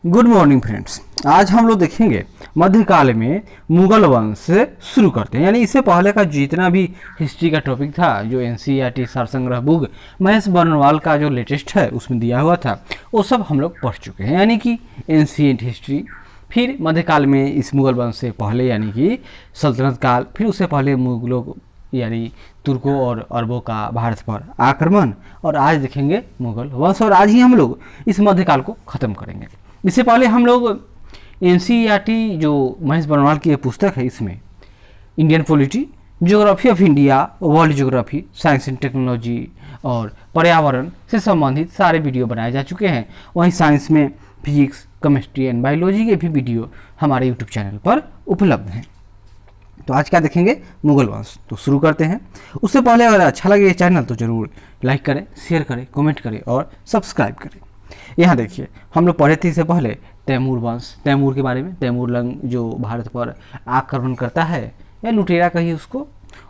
Good morning friends. आज हम लोग देखेंगे मध्यकाल में मुगल वंश से शुरू करते हैं, यानी इससे पहले का जितना भी हिस्ट्री का टॉपिक था जो एनसीईआरटी सार संग्रह बुक महेश बर्नवाल का जो लेटेस्ट है उसमें दिया हुआ था वो सब हम लोग पढ़ चुके हैं, यानी कि एंशिएंट हिस्ट्री। फिर मध्यकाल में इस मुगल वंश से पहले यानी कि सल्तनत काल, फिर उससे पहले मुगलों यानी तुर्कों और अरबों का भारत पर आक्रमण, और आज देखेंगे मुगल वंश, और आज ही हम लोग इस मध्यकाल को ख़त्म करेंगे। इससे पहले हम लोग एनसीईआरटी जो महेश बर्नवाल की पुस्तक है इसमें Indian polity, geography of India, world geography, science and technology और पर्यावरण से संबंधित सारे वीडियो बनाए जा चुके हैं। वहीं साइंस में फिजिक्स, केमिस्ट्री एंड बायोलॉजी के भी वीडियो हमारे यूट्यूब चैनल पर उपलब्ध हैं। तो आज क्या देखेंगे? मुगल वंश। तो शुरू करते हैं। उससे पहले अगर अच्छा लगे ये चैनल तो ज़रूर लाइक करें, शेयर करें, कमेंट करें और सब्सक्राइब करें। यहाँ देखिए हम लोग पढ़े थे इससे पहले तैमूर वंश, तैमूर के बारे में, तैमूर लंग जो भारत पर आक्रमण करता है या लुटेरा कहिए उसको,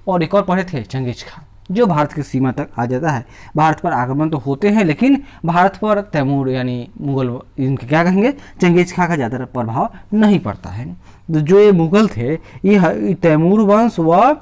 और एक और पढ़े थे चंगेज खां जो भारत की सीमा तक आ जाता है। भारत पर आक्रमण तो होते हैं लेकिन भारत पर तैमूर यानी मुगल इनके क्या कहेंगे चंगेज खां का ज़्यादा प्रभाव नहीं पड़ता है। तो जो ये मुगल थे ये तैमूर वंश व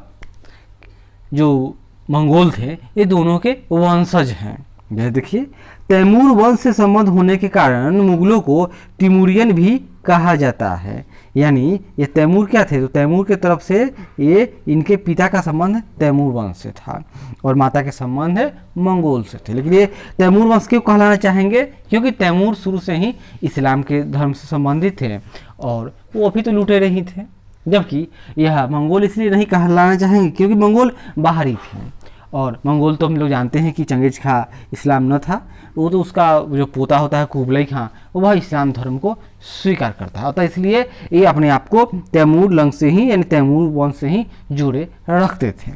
जो मंगोल थे ये दोनों के वंशज हैं। यह देखिए तैमूर वंश से संबंध होने के कारण मुगलों को तिमूरियन भी कहा जाता है। यानी ये तैमूर क्या थे? तो तैमूर के तरफ से ये इनके पिता का संबंध तैमूर वंश से था और माता के संबंध मंगोल से थे। लेकिन ये तैमूर वंश क्यों कहलाना चाहेंगे? क्योंकि तैमूर शुरू से ही इस्लाम के धर्म से संबंधित थे और वो अभी तो लुटेरे ही थे। जबकि यह मंगोल इसलिए नहीं कहलाना चाहेंगे क्योंकि मंगोल बाहरी थे, और मंगोल तो हम लोग जानते हैं कि चंगेज खां इस्लाम न था, वो तो उसका जो पोता होता है कुबलई खां वह इस्लाम धर्म को स्वीकार करता है। अतः इसलिए ये अपने आप को तैमूर लंग से ही यानी तैमूर वंश से ही जुड़े रखते थे।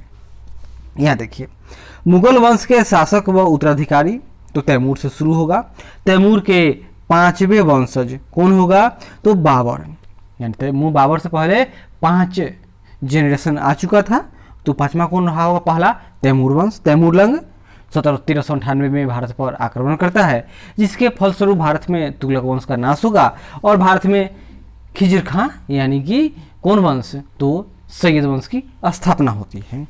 यहाँ देखिए मुगल वंश के शासक व उत्तराधिकारी तो तैमूर से शुरू होगा। तैमूर के 5वें वंशज कौन होगा? तो बाबर, यानी तैमूर बाबर से पहले 5 जेनरेशन आ चुका था। तो 5वां कौन रहा होगा? पहला तैमूर वंश, तैमूर लंग 1398 में भारत पर आक्रमण करता है, जिसके फलस्वरूप भारत में तुगलक वंश का नाश होगा और भारत में खिजर खां यानी कि कौन वंश? तो सैयद वंश की स्थापना होती है।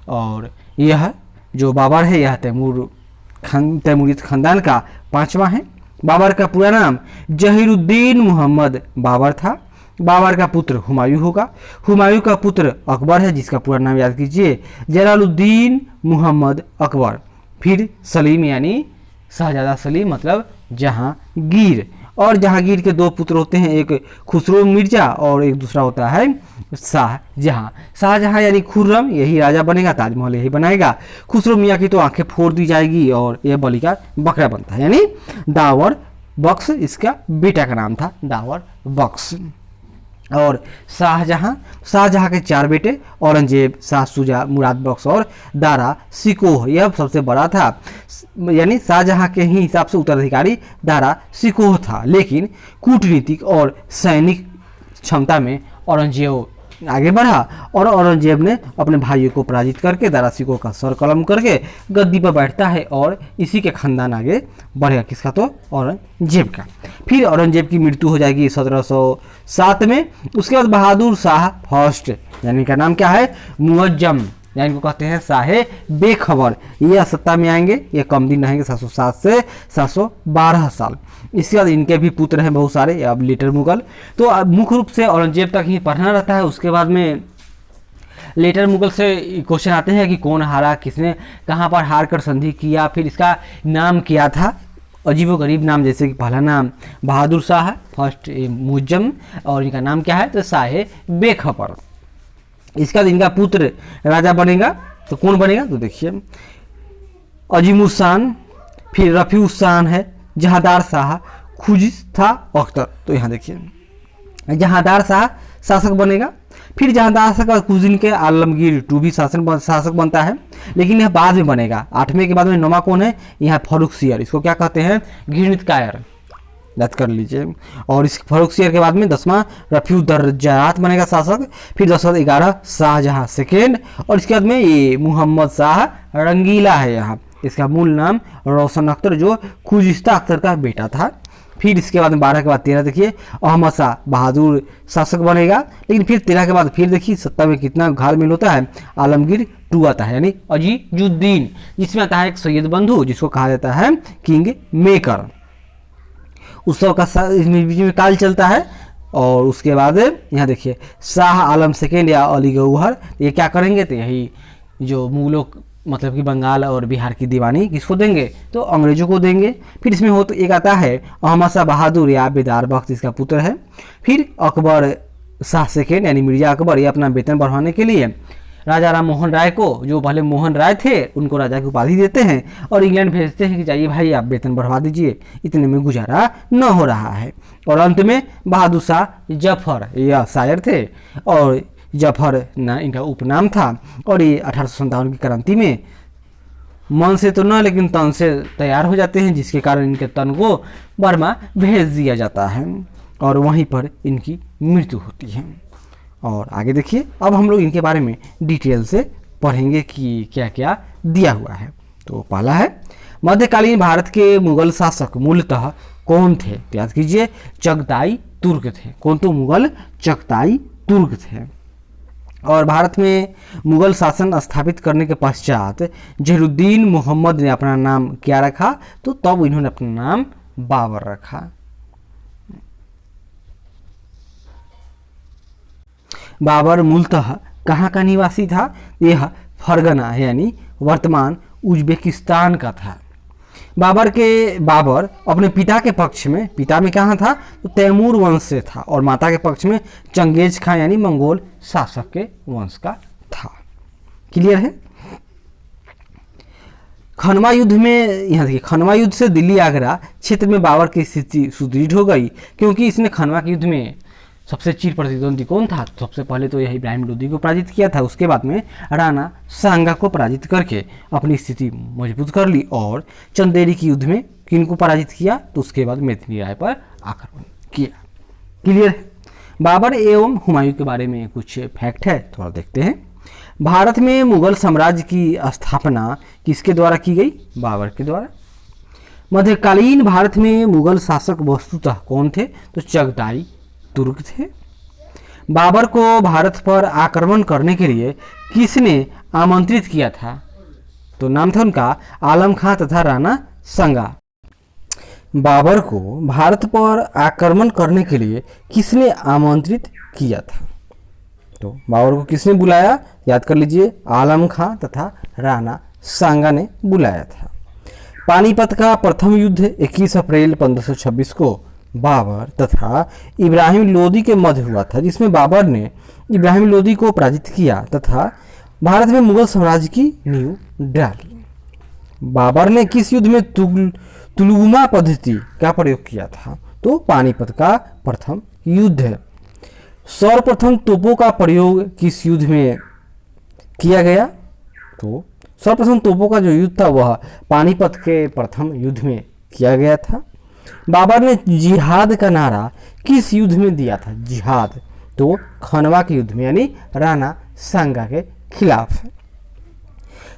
और यह जो बाबर है यह तैमूरियत खानदान का 5वां है। बाबर का पूरा नाम जहीरुद्दीन मोहम्मद बाबर था। बाबर का पुत्र हुमायूं होगा। हुमायूं का पुत्र अकबर है जिसका पूरा नाम याद कीजिए जलालुद्दीन मोहम्मद अकबर। फिर सलीम यानी शाहजादा सलीम मतलब जहांगीर, और जहांगीर के 2 पुत्र होते हैं, एक खुसरो मिर्जा और एक दूसरा होता है शाहजहां। शाहजहां यानी खुर्रम यही राजा बनेगा, ताजमहल यही बनाएगा। खुसरो मियाँ की तो आंखें फोड़ दी जाएगी और यह बलि का बकरा बनता है, यानी दावर बख्श इसका बेटा का नाम था, दावर बख्श। और शाहजहां के 4 बेटे औरंगजेब, शाह शुजा, मुराद बख्श और दारा शिकोह, यह सबसे बड़ा था। यानी शाहजहां के ही हिसाब से उत्तराधिकारी दारा शिकोह था, लेकिन कूटनीतिक और सैनिक क्षमता में औरंगजेब आगे बढ़ा और औरंगजेब ने अपने भाइयों को पराजित करके दारा शिकोह का सर कलम करके गद्दी पर बैठता है और इसी के खानदान आगे बढ़ेगा। किसका? तो औरंगजेब का। फिर औरंगजेब की मृत्यु हो जाएगी 1707 में। उसके बाद बहादुर शाह फर्स्ट यानी का नाम क्या है? मुअज्जम, यानी को कहते हैं शाहे बेखबर, ये सत्ता में आएंगे। ये कम दिन रहेंगे, 707 से 712 साल। इसके बाद इनके भी पुत्र हैं बहुत सारे, अब लेटर मुगल। तो मुख्य रूप से औरंगजेब तक ही पढ़ना रहता है। उसके बाद में लेटर मुगल से क्वेश्चन आते हैं कि कौन हारा, किसने कहाँ पर हार कर संधि किया, फिर इसका नाम क्या था, अजीब व गरीब नाम, जैसे कि पहला नाम बहादुर शाह फर्स्ट मुअज्जम और इनका नाम क्या है? तो शाहे बेखबर। इसका इनका पुत्र राजा बनेगा, तो कौन बनेगा? तो देखिए अजीमुशान, फिर रफीउशान है, जहादार शाह, खुजिस्ता अख्तर। तो यहाँ देखिए जहादार शाह शासक बनेगा। फिर जहादार शाह का कुछ दिन के आलमगीर टू भी शासक बनता है, लेकिन यह बाद में बनेगा। 8वें के बाद में 9वां कौन है? यहाँ फर्रुखसियर, इसको क्या कहते हैं? घृणित कायर, याद कर लीजिए। और इस फर्रुखसियर के बाद में 10वां रफीउद्दर्जात बनेगा शासक। फिर 1011 शाहजहां सेकेंड, और इसके बाद में ये मोहम्मद शाह रंगीला है। यहाँ इसका मूल नाम रोशन अख्तर जो खुजिस्ता अख्तर का बेटा था। फिर इसके बाद 12 के बाद 13 देखिए अहमद शाह बहादुर शासक बनेगा, लेकिन फिर 13 के बाद फिर देखिए सत्ता में कितना घालमेल होता है, आलमगीर 2 आता है यानी अजीजुद्दीन, जिसमें आता है एक सैयद बंधु जिसको कहा जाता है किंग मेकर। उस सब का इसमें बीच में काल चलता है। और उसके बाद यहाँ देखिए शाह आलम सेकेंड या अली गौहर, ये क्या करेंगे तो यही जो मुगलों मतलब कि बंगाल और बिहार की दीवानी किसको देंगे तो अंग्रेजों को देंगे। फिर इसमें हो तो एक आता है अहमद शाह बहादुर या बेदार बख्त, इसका पुत्र है। फिर अकबर शाह सेकेंड यानी मिर्जा अकबर, ये अपना वेतन बढ़ाने के लिए राजा राम मोहन राय को, जो पहले मोहन राय थे, उनको राजा की उपाधि देते हैं और इंग्लैंड भेजते हैं कि जाइए भाई आप वेतन बढ़वा दीजिए, इतने में गुजारा न हो रहा है। और अंत में बहादुर शाह जफर, यह शायर थे और जफर ना इनका उपनाम था। और ये 1857 की क्रांति में मन से तो न लेकिन तन से तैयार हो जाते हैं, जिसके कारण इनके तन को बर्मा भेज दिया जाता है और वहीं पर इनकी मृत्यु होती है। और आगे देखिए अब हम लोग इनके बारे में डिटेल से पढ़ेंगे कि क्या क्या दिया हुआ है। तो पहला है मध्यकालीन भारत के मुगल शासक मूलतः कौन थे, तो याद कीजिए चगताई तुर्क थे। कौन तो मुगल चगताई तुर्क थे। और भारत में मुगल शासन स्थापित करने के पश्चात जहीरुद्दीन मोहम्मद ने अपना नाम क्या रखा, तो तब इन्होंने अपना नाम बाबर रखा। बाबर मूलतः कहाँ का निवासी था, यह फरगना यानी वर्तमान उज्बेकिस्तान का था। बाबर अपने पिता के पक्ष में, पिता में कहाँ था तो तैमूर वंश से था और माता के पक्ष में चंगेज खां यानी मंगोल शासक के वंश का था। क्लियर है। खनवा युद्ध में यहाँ देखिए खनवा युद्ध से दिल्ली आगरा क्षेत्र में बाबर की स्थिति सुदृढ़ हो गई, क्योंकि इसने खनवा के युद्ध में सबसे चिर प्रतिद्वंदी कौन था, तो सबसे पहले तो यह इब्राहिम लोदी को पराजित किया था। उसके बाद में राणा सांगा को पराजित करके अपनी स्थिति मजबूत कर ली और चंदेरी के युद्ध में किनको पराजित किया, तो उसके बाद मेदिनी राय पर आक्रमण किया। क्लियर है। बाबर एवं हुमायूं के बारे में कुछ फैक्ट है, थोड़ा देखते हैं। भारत में मुगल साम्राज्य की स्थापना किसके द्वारा की गई, बाबर के द्वारा। मध्यकालीन भारत में मुगल शासक वस्तुतः कौन थे, तो चगताई तुर्क थे। बाबर को भारत पर आक्रमण करने के लिए किसने आमंत्रित किया था, तो नाम था उनका आलम खां तथा राणा सांगा। बाबर को भारत पर आक्रमण करने के लिए किसने आमंत्रित किया था, तो बाबर को किसने बुलाया, याद कर लीजिए आलम खां तथा राणा सांगा ने बुलाया था। पानीपत का प्रथम युद्ध 21 अप्रैल 1526 को बाबर तथा इब्राहिम लोदी के मध्य हुआ था, जिसमें बाबर ने इब्राहिम लोदी को पराजित किया तथा भारत में मुगल साम्राज्य की नींव डाली। बाबर ने किस युद्ध में तुलुगमा पद्धति का प्रयोग किया था, तो पानीपत का प्रथम युद्ध है। सर्वप्रथम तोपों का प्रयोग किस युद्ध में किया गया, तो सर्वप्रथम तोपों का जो युद्ध था वह पानीपत के प्रथम युद्ध में किया गया था। बाबर ने जिहाद का नारा किस युद्ध में दिया था, जिहाद, तो खनवा के युद्ध में यानी राणा सांगा के खिलाफ।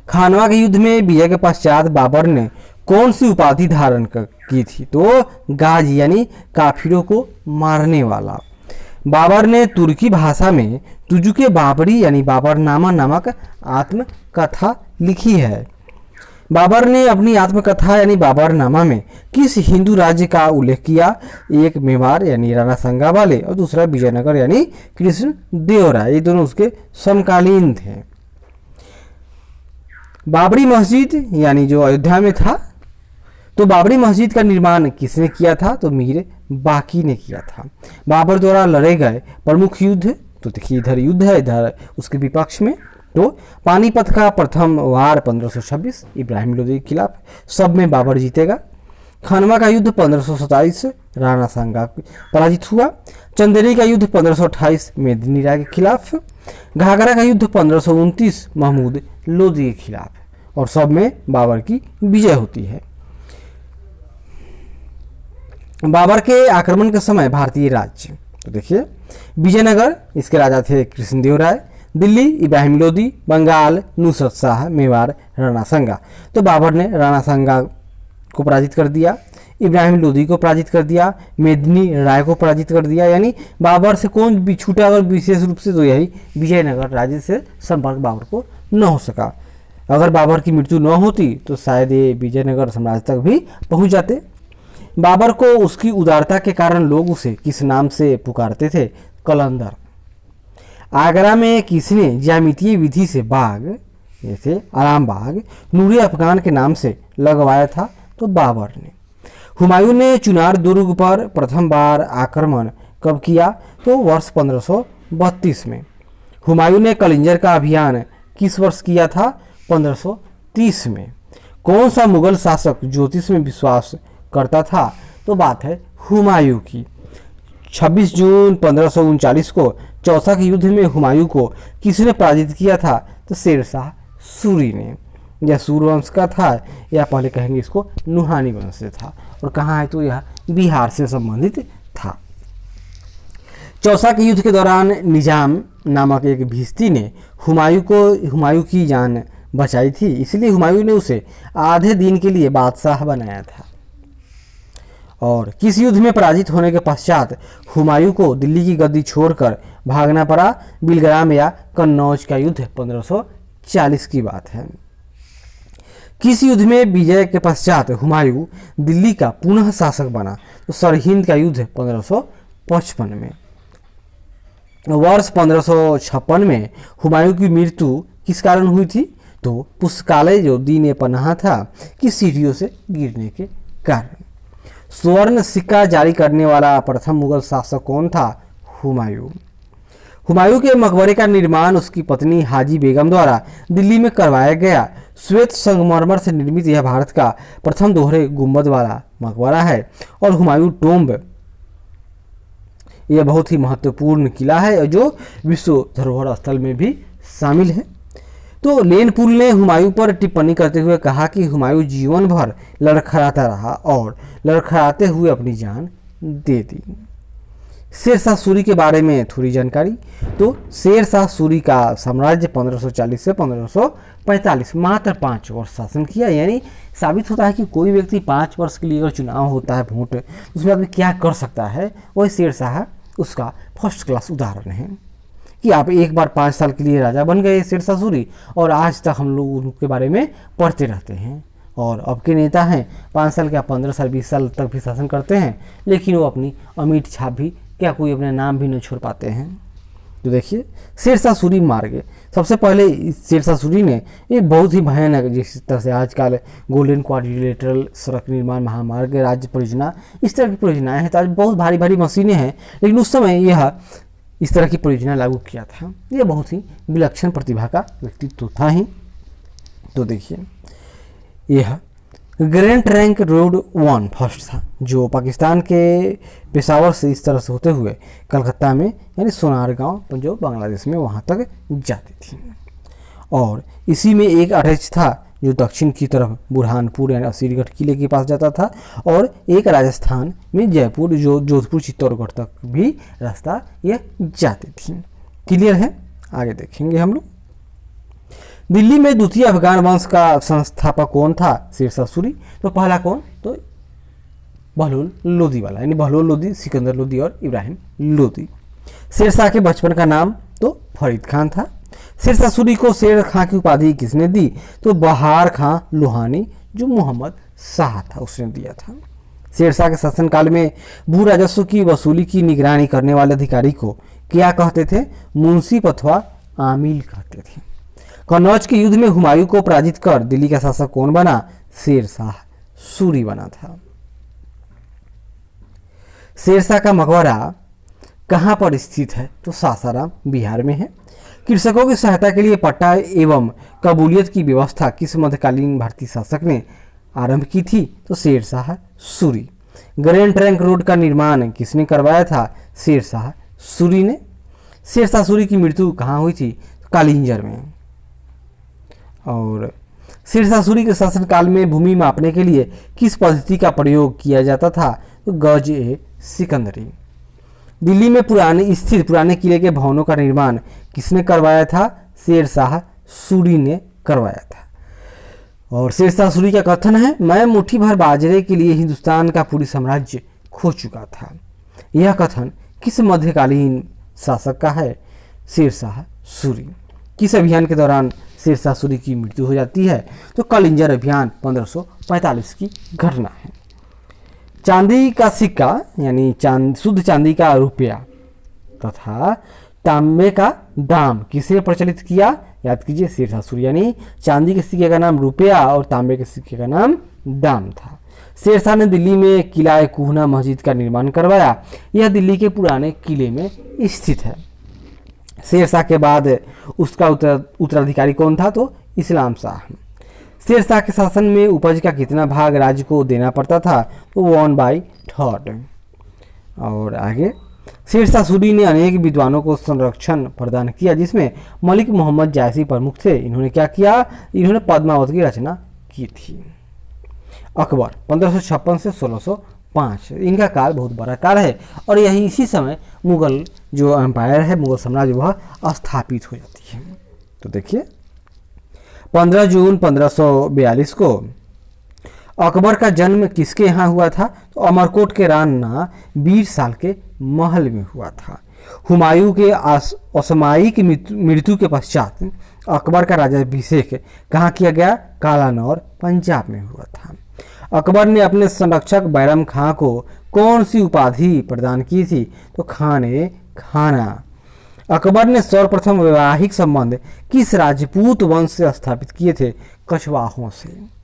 खानवा के युद्ध में विजय के पश्चात बाबर ने कौन सी उपाधि धारण की थी, तो गाजी यानी काफिरों को मारने वाला। बाबर ने तुर्की भाषा में तुजुके बाबरी यानी बाबरनामा नामक आत्मकथा लिखी है। बाबर ने अपनी आत्मकथा यानी बाबरनामा में किस हिंदू राज्य का उल्लेख किया, एक मेवाड़ यानी राणा सांगा वाले और दूसरा विजयनगर यानी कृष्ण देव राय, ये दोनों उसके समकालीन थे। बाबरी मस्जिद यानी जो अयोध्या में था, तो बाबरी मस्जिद का निर्माण किसने किया था, तो मीर बाकी ने किया था। बाबर द्वारा लड़े गए प्रमुख युद्ध, तो देखिए इधर युद्ध है, इधर उसके विपक्ष में, तो पानीपत का प्रथम वार 1526 इब्राहिम लोदी के खिलाफ, सब में बाबर जीतेगा। खनवा का युद्ध 1527 राणा सांगा पराजित हुआ। चंदेरी का युद्ध 1528 मेदिनी राय के खिलाफ। घाघरा का युद्ध 1529 महमूद लोदी के खिलाफ, और सब में बाबर की विजय होती है। बाबर के आक्रमण के समय भारतीय राज्य, तो देखिए विजयनगर, इसके राजा थे कृष्णदेव राय। दिल्ली इब्राहिम लोदी, बंगाल नुसरत शाह, मेवाड़ राणा सांगा। तो बाबर ने राणा सांगा को पराजित कर दिया। इब्राहिम लोदी को पराजित कर दिया, मेदिनी राय को पराजित कर दिया। यानी बाबर से कौन भी छूटा अगर विशेष रूप से तो यही विजयनगर राज्य से संपर्क बाबर को न हो सका। अगर बाबर की मृत्यु न होती तो शायद ये विजयनगर साम्राज्य तक भी पहुंच जाते। बाबर को उसकी उदारता के कारण लोग उसे किस नाम से पुकारते थे? कलंदर। आगरा में किसने ज्यामितीय विधि से बाग जैसे आराम बाग नूरे अफगान के नाम से लगवाया था? तो बाबर ने। हुमायूं ने चुनार दुर्ग पर प्रथम बार आक्रमण कब किया? तो वर्ष 1532 में। हुमायूं ने कलिंजर का अभियान किस वर्ष किया था? 1530 में। कौन सा मुगल शासक ज्योतिष में विश्वास करता था? तो बात है हुमायूं की। 26 जून 1539 को चौसा के युद्ध में हुमायूं को किसने पराजित किया था? तो शेरशाह सूरी ने। यह सूरवंश का था या पहले कहेंगे इसको नुहानी वंश से था। और कहाँ है? तो यह बिहार से संबंधित था। चौसा के युद्ध के दौरान निजाम नामक एक भिस्ती ने हुमायूं की जान बचाई थी, इसलिए हुमायूं ने उसे आधे दिन के लिए बादशाह बनाया था। और किस युद्ध में पराजित होने के पश्चात हुमायूं को दिल्ली की गद्दी छोड़कर भागना पड़ा? बिलग्राम या कन्नौज का युद्ध 1540 की बात है। किस युद्ध में विजय के पश्चात हुमायूं दिल्ली का पुनः शासक बना? तो सरहिंद का युद्ध 1555 में। वर्ष 1556 में हुमायूं की मृत्यु किस कारण हुई थी? तो पुस्तकालय जो दीन पनाह था कि सीढ़ियों से गिरने के कारण। स्वर्ण सिक्का जारी करने वाला प्रथम मुगल शासक कौन था? हुमायूं। हुमायूं के मकबरे का निर्माण उसकी पत्नी हाजी बेगम द्वारा दिल्ली में करवाया गया। श्वेत संगमरमर से निर्मित यह भारत का प्रथम दोहरे गुंबद वाला मकबरा है। और हुमायूं टोम्ब यह बहुत ही महत्वपूर्ण किला है जो विश्व धरोहर स्थल में भी शामिल है। तो लेन पुल ने हुमायूं पर टिप्पणी करते हुए कहा कि हुमायूं जीवन भर लड़खड़ाता रहा और लड़खड़ाते हुए अपनी जान दे दी। शेरशाह सूरी के बारे में थोड़ी जानकारी। तो शेरशाह सूरी का साम्राज्य 1540 से 1545 मात्र 5 वर्ष शासन किया। यानी साबित होता है कि कोई व्यक्ति 5 वर्ष के लिए अगर चुनाव होता है वोट, उसमें आदमी क्या कर सकता है, वही शेरशाह उसका फर्स्ट क्लास उदाहरण है कि आप एक बार 5 साल के लिए राजा बन गए शेरशाह सूरी, और आज तक हम लोग उनके बारे में पढ़ते रहते हैं। और अब के नेता हैं 5 साल क्या 15 साल 20 साल तक भी शासन करते हैं, लेकिन वो अपनी अमिट छाप भी क्या कोई अपने नाम भी नहीं छोड़ पाते हैं। तो देखिए शेरशाह सूरी मार गए। सबसे पहले शेरशाह सूरी ने एक बहुत ही भयानक, जिस तरह से आजकल गोल्डन क्वाड्रिलेटरल सड़क निर्माण महामार्ग राज्य परियोजना इस तरह की परियोजनाएं हैं, तो आज बहुत भारी भारी मशीनें हैं, लेकिन उस समय यह इस तरह की परियोजना लागू किया था। यह बहुत ही विलक्षण प्रतिभा का व्यक्तित्व था ही। तो देखिए यह ग्रैंड ट्रंक रोड 1 फर्स्ट था जो पाकिस्तान के पेशावर से इस तरह से होते हुए कलकत्ता में यानी सोनारगांव जो बांग्लादेश में वहाँ तक जाती थी। और इसी में एक अटैच था जो दक्षिण की तरफ बुरहानपुर यानी असीरगढ़ किले के पास जाता था, और एक राजस्थान में जयपुर जो जोधपुर चित्तौड़गढ़ तक भी रास्ता यह जाती थी। क्लियर है? आगे देखेंगे हम लोग। दिल्ली में द्वितीय अफगान वंश का संस्थापक कौन था? शेरशाह सूरी। तो पहला कौन? तो बहलोल लोदी वाला, यानी बहलोल लोदी, सिकंदर लोदी और इब्राहिम लोदी। शेरशाह के बचपन का नाम तो फरीद खान था। शेरशाह सूरी को शेर खां की उपाधि किसने दी? तो बहार खां लोहानी जो मोहम्मद शाह था उसने दिया था। शेरशाह के शासनकाल में भू राजस्व की वसूली की निगरानी करने वाले अधिकारी को क्या कहते थे? मुंसिफ अथवा आमिल कहते थे। कन्नौज के युद्ध में हुमायूं को पराजित कर दिल्ली का शासक कौन बना? शेरशाह सूरी बना था। शेरशाह का मकबरा कहाँ पर स्थित है? तो सासाराम बिहार में है। कृषकों की सहायता के लिए पट्टा एवं कबूलियत की व्यवस्था किस मध्यकालीन भारतीय शासक ने आरंभ की थी? तो Sher Shah Suri. Grand trunk road का निर्माण किसने करवाया था? शेरशाह सूरी ने। शेरशाह सूरी की मृत्यु कहाँ हुई थी? कालिंजर में। और शेरशाह सूरी के शासनकाल में भूमि मापने के लिए किस पद्धति का प्रयोग किया जाता था? तो गज ए सिकंदरी। दिल्ली में स्थित पुराने किले के भवनों का निर्माण किसने करवाया था? शेरशाह सूरी ने करवाया था। और शेरशाह सूरी का कथन है, मैं मुट्ठी भर बाजरे के लिए हिंदुस्तान का पूरी साम्राज्य खो चुका था। यह कथन किस मध्यकालीन शासक का है? शेरशाह सूरी। किस अभियान के दौरान शेरशाह सूरी की मृत्यु हो जाती है? तो कलिंजर अभियान 1545 की घटना है। चांदी का सिक्का यानी शुद्ध चांदी का रुपया तथा तांबे का दाम किसे प्रचलित किया? याद कीजिए, शेरशाह सूरी। यानी चांदी के सिक्के का नाम रुपया और तांबे के सिक्के का नाम दाम था। शेरशाह ने दिल्ली में किला कुहना मस्जिद का निर्माण करवाया। यह दिल्ली के पुराने किले में स्थित है। शेरशाह के बाद उसका उत्तराधिकारी कौन था? तो इस्लाम शाह। शेरशाह के शासन में उपज का कितना भाग राज्य को देना पड़ता था? तो 1/3। और आगे, शेरशाह सूरी ने अनेक विद्वानों को संरक्षण प्रदान किया, जिसमें मलिक मोहम्मद जायसी प्रमुख थे। इन्होंने क्या किया? इन्होंने पद्मावत की रचना की थी। अकबर 1556 से 1605, इनका काल बहुत बड़ा काल है और यही इसी समय मुगल जो एम्पायर है, मुगल साम्राज्य, वह स्थापित हो जाती है। तो देखिए, 15 जून 1542 को अकबर का जन्म किसके यहाँ हुआ था? तो अमरकोट के राणा वीर साल के महल में हुआ था। हुमायूं के असामयिक मृत्यु के पश्चात अकबर का राज्याभिषेक कहाँ किया गया? कालानौर, पंजाब में हुआ था। अकबर ने अपने संरक्षक बैरम खां को कौन सी उपाधि प्रदान की थी? तो खाने खाना। अकबर ने सर्वप्रथम वैवाहिक संबंध किस राजपूत वंश से स्थापित किए थे? कछवाहों से।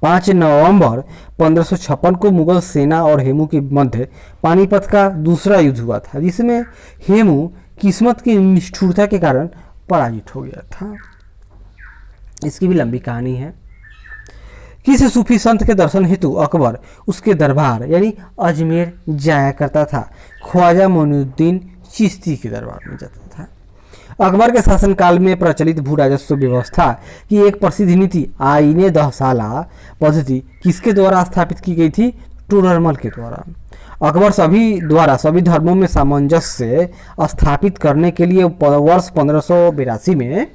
5 नवंबर 1556 को मुगल सेना और हेमू के मध्य पानीपत का दूसरा युद्ध हुआ था, जिसमें हेमू किस्मत की निष्ठुरता के कारण पराजित हो गया था। इसकी भी लंबी कहानी है। किस सूफी संत के दर्शन हेतु अकबर उसके दरबार यानी अजमेर जाया करता था? ख्वाजा मोइनुद्दीन चिश्ती के दरबार में जाता था। अकबर के शासनकाल में प्रचलित भू राजस्व व्यवस्था की एक प्रसिद्ध नीति आईने दहसाला पद्धति किसके द्वारा स्थापित की गई थी? टोडरमल के द्वारा। अकबर सभी धर्मों में सामंजस्य स्थापित करने के लिए वर्ष 1582 में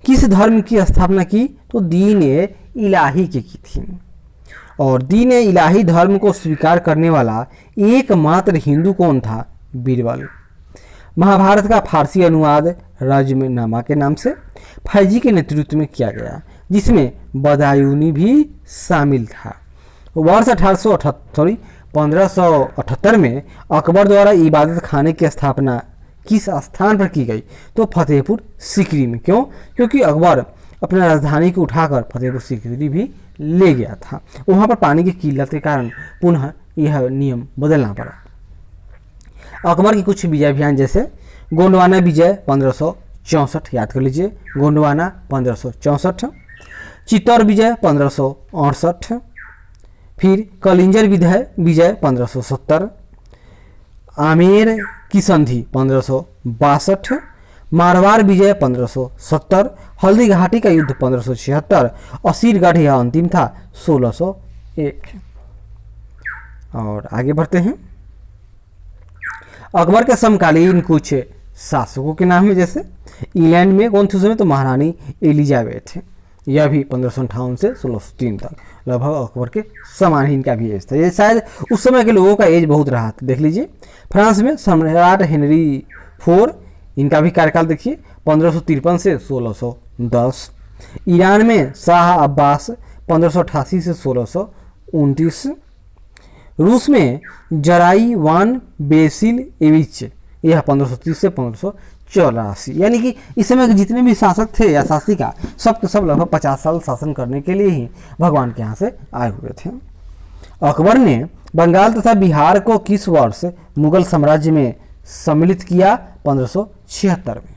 किस धर्म की स्थापना की? तो दीन इलाही की थी। और दीन इलाही धर्म को स्वीकार करने वाला एकमात्र हिंदू कौन था? बीरबल। महाभारत का फारसी अनुवाद रजमनामा के नाम से फैजी के नेतृत्व में किया गया, जिसमें बदायूनी भी शामिल था। वर्ष 1578 में अकबर द्वारा इबादत खाने की स्थापना किस स्थान पर की गई? तो फतेहपुर सीकरी में। क्यों? क्योंकि अकबर अपना राजधानी को उठाकर फतेहपुर सीकरी भी ले गया था। वहाँ पर पानी की किल्लत के कारण पुनः यह नियम बदलना पड़ा। अकबर की कुछ विजय अभियान, जैसे गोंडवाना विजय 1564, याद कर लीजिए, गोंडवाना 1564। चित्तौड़ विजय 1568, फिर कलिंजर विजय 1570, आमेर की संधि 1562, मारवाड़ विजय 1570, हल्दी घाटी का युद्ध 1576, असीरगढ़ यह अंतिम था 1601। और आगे बढ़ते हैं। अकबर के समकालीन कुछ शासकों के नाम है, जैसे इंग्लैंड में कौन थे उस समय? तो महारानी एलिजाबेथ। यह भी 1558 से 1603 तक, लगभग अकबर के समान ही इनका भी एज था। ये शायद उस समय के लोगों का एज बहुत रहा था। देख लीजिए, फ्रांस में सम्राट हेनरी 4, इनका भी कार्यकाल देखिए 1553 से 1610। ईरान में शाह अब्बास 1588 से 1629। रूस में जराइवान बेसिलएविच, यह 1530 से 1584। यानी कि इस समय के जितने भी शासक थे या शासिका, सब के सब लगभग 50 साल शासन करने के लिए ही भगवान के यहाँ से आए हुए थे। अकबर ने बंगाल तथा बिहार को किस वर्ष मुगल साम्राज्य में सम्मिलित किया? 1576 में।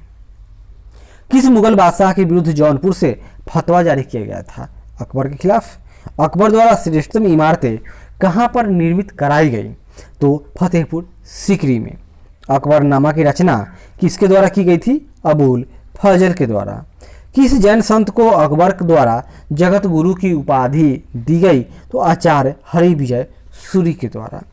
किस मुगल बादशाह के विरुद्ध जौनपुर से फतवा जारी किया गया था अकबर के खिलाफ? अकबर द्वारा श्रेष्ठतम इमारतें कहाँ पर निर्मित कराई गई? तो फतेहपुर सीकरी में। अकबरनामा की रचना किसके द्वारा की गई थी? अबुल फजल के द्वारा। किस जैन संत को अकबर द्वारा जगत गुरु की उपाधि दी गई? तो आचार्य हरि विजय सूरी के द्वारा।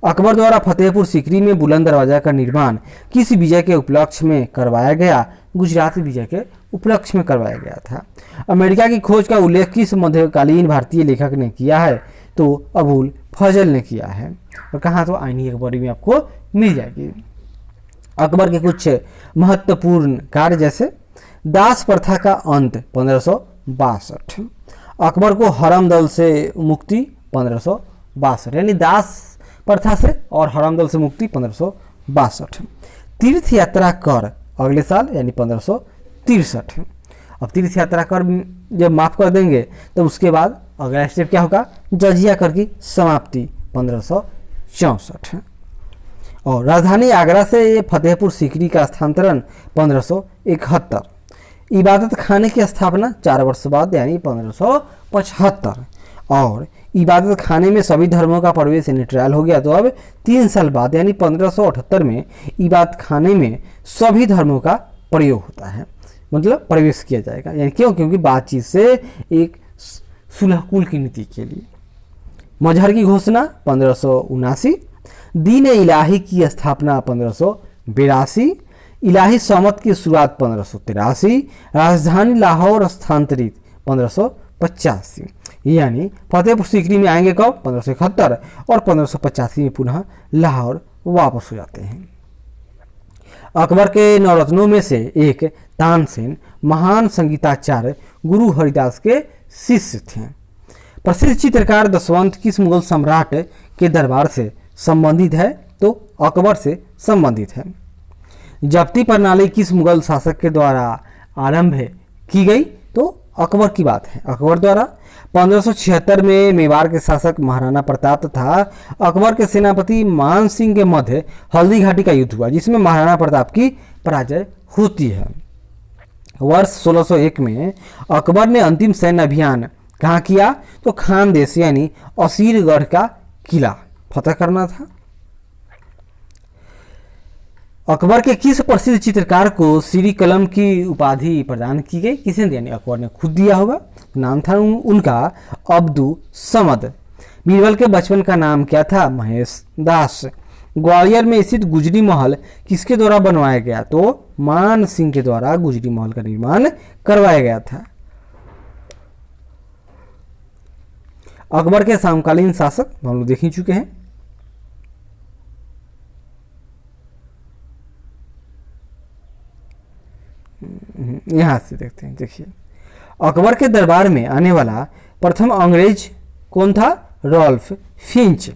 अकबर द्वारा फतेहपुर सीकरी में बुलंद दरवाजा का निर्माण किस विजय के उपलक्ष्य में करवाया गया? गुजरात विजय के उपलक्ष्य में करवाया गया था। अमेरिका की खोज का उल्लेख किस मध्यकालीन भारतीय लेखक ने किया है? तो अबुल फजल ने किया है। और कहाँ? तो आईनी अकबरी में आपको मिल जाएगी। अकबर के कुछ महत्वपूर्ण कार्य जैसे दास प्रथा का अंत 1562, अकबर को हरम दल से मुक्ति 1562, यानी दास प्रथा से और हरम दल से मुक्ति 1562। तीर्थ यात्रा कर अगले साल यानी 1563। अब तीर्थ यात्रा कर जब माफ कर देंगे तो उसके बाद अगला स्टेप क्या होगा? जजिया कर की समाप्ति 1564। और राजधानी आगरा से फतेहपुर सीकरी का स्थानांतरण 1571। इबादत खाने की स्थापना 4 वर्ष बाद यानी 1575। और इबादत खाने में सभी धर्मों का प्रवेश यानी ट्रायल हो गया। तो अब 3 साल बाद यानी 1578 में इबादत खाने में सभी धर्मों का प्रयोग होता है, मतलब प्रवेश किया जाएगा। यानी क्यों? क्योंकि बातचीत से एक सुलह कुल की नीति के लिए। मजहर की घोषणा 1579। दीन इलाही की स्थापना 1582। इलाही सौमत की शुरुआत 1583। राजधानी लाहौर स्थानांतरित 1585। यानी फतेहपुर सीकरी में आएंगे कब? 1571 और 1585 में पुनः लाहौर वापस हो जाते हैं। अकबर के नवरत्नों में से एक तानसेन महान संगीताचार्य गुरु हरिदास के शिष्य थे। प्रसिद्ध चित्रकार दशवंत किस मुगल सम्राट के दरबार से संबंधित है? तो अकबर से संबंधित है। जब्ती प्रणाली किस मुगल शासक के द्वारा आरंभ की गई? तो अकबर की बात है, अकबर द्वारा। 1576 में मेवाड़ के शासक महाराणा प्रताप तथा अकबर के सेनापति मान सिंह के मध्य हल्दी घाटी का युद्ध हुआ, जिसमें महाराणा प्रताप की पराजय होती है। वर्ष 1601 में अकबर ने अंतिम सैन्य अभियान कहाँ किया? तो खानदेश यानी असीरगढ़ का किला फतह करना था। अकबर के किस प्रसिद्ध चित्रकार को श्री कलम की उपाधि प्रदान की गई? किसने दिया? यानी अकबर ने खुद दिया होगा। नाम था उनका अब्दु समद। बीरबल के बचपन का नाम क्या था? महेश दास। ग्वालियर में स्थित गुजरी महल किसके द्वारा बनवाया गया? तो मान सिंह के द्वारा गुजरी महल का निर्माण करवाया गया था। अकबर के समकालीन शासक हम लोग देख ही चुके हैं। यहां से देखते हैं, देखिए अकबर के दरबार में आने वाला प्रथम अंग्रेज कौन था? Ralph Fitch.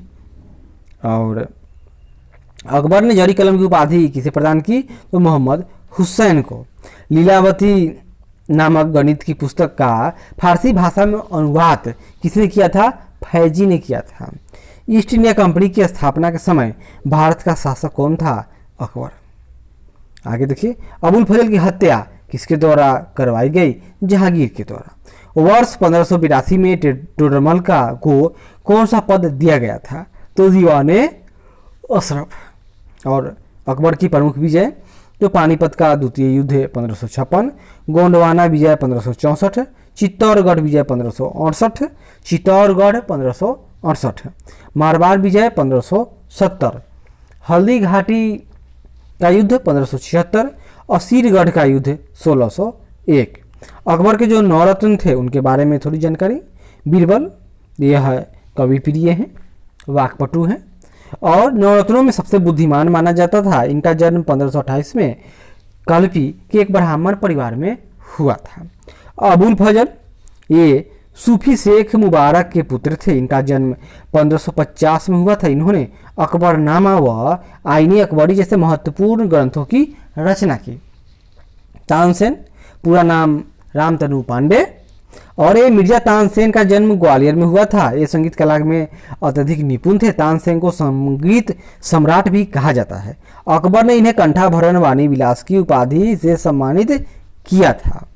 और अकबर ने जरी कलम की उपाधि किसे प्रदान की? तो मोहम्मद हुसैन को। लीलावती नामक गणित की पुस्तक का फारसी भाषा में अनुवाद किसने किया था? फैजी ने किया था। ईस्ट इंडिया कंपनी की स्थापना के समय भारत का शासक कौन था? अकबर। आगे देखिए, अबुल फजल की हत्या किसके द्वारा करवाई गई? जहांगीर के द्वारा। वर्ष 1582 में टोडरमल को कौन सा पद दिया गया था? तो दीवाने अशरफ। और अकबर की प्रमुख विजय तो पानीपत का द्वितीय युद्ध 1556, गोंडवाना विजय 1564, चित्तौड़गढ़ विजय 1568, चित्तौड़गढ़ 1568, मारवाड़ विजय 1570, हल्दी घाटी का युद्ध 1576, असीरगढ़ का युद्ध 1601। अकबर के जो नवरत्न थे उनके बारे में थोड़ी जानकारी। बीरबल यह कवि प्रिय हैं, वाकपटु हैं और नवरत्नों में सबसे बुद्धिमान माना जाता था। इनका जन्म 1528 में कल्पी के एक ब्राह्मण परिवार में हुआ था। अबुल फजल ये सूफी शेख मुबारक के पुत्र थे। इनका जन्म 1550 में हुआ था। इन्होंने अकबरनामा व आईनी अकबरी जैसे महत्वपूर्ण ग्रंथों की रचना की। तानसेन पूरा नाम रामतनु पांडे और ये मिर्जा तानसेन का जन्म ग्वालियर में हुआ था। ये संगीत कला में अत्यधिक निपुण थे। तानसेन को संगीत सम्राट भी कहा जाता है। अकबर ने इन्हें कंठाभरण वाणी विलास की उपाधि से सम्मानित किया था।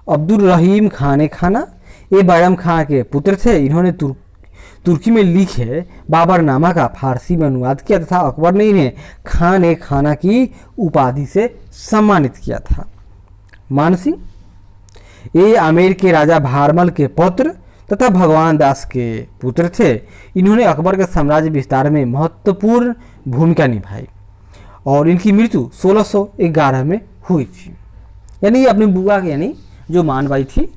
अब्दुल रहीम खान खाना ये बैरम खां के पुत्र थे। इन्होंने तुर्की में लिखे बाबरनामा का फारसी में अनुवाद किया तथा अकबर ने इन्हें खान ए खाना की उपाधि से सम्मानित किया था। मानसिंह ये आमेर के राजा भारमल के पुत्र तथा भगवान दास के पुत्र थे। इन्होंने अकबर के साम्राज्य विस्तार में महत्वपूर्ण भूमिका निभाई और इनकी मृत्यु 1611 में हुई थी। यानी अपनी बुआ के यानी जो मानबाई थी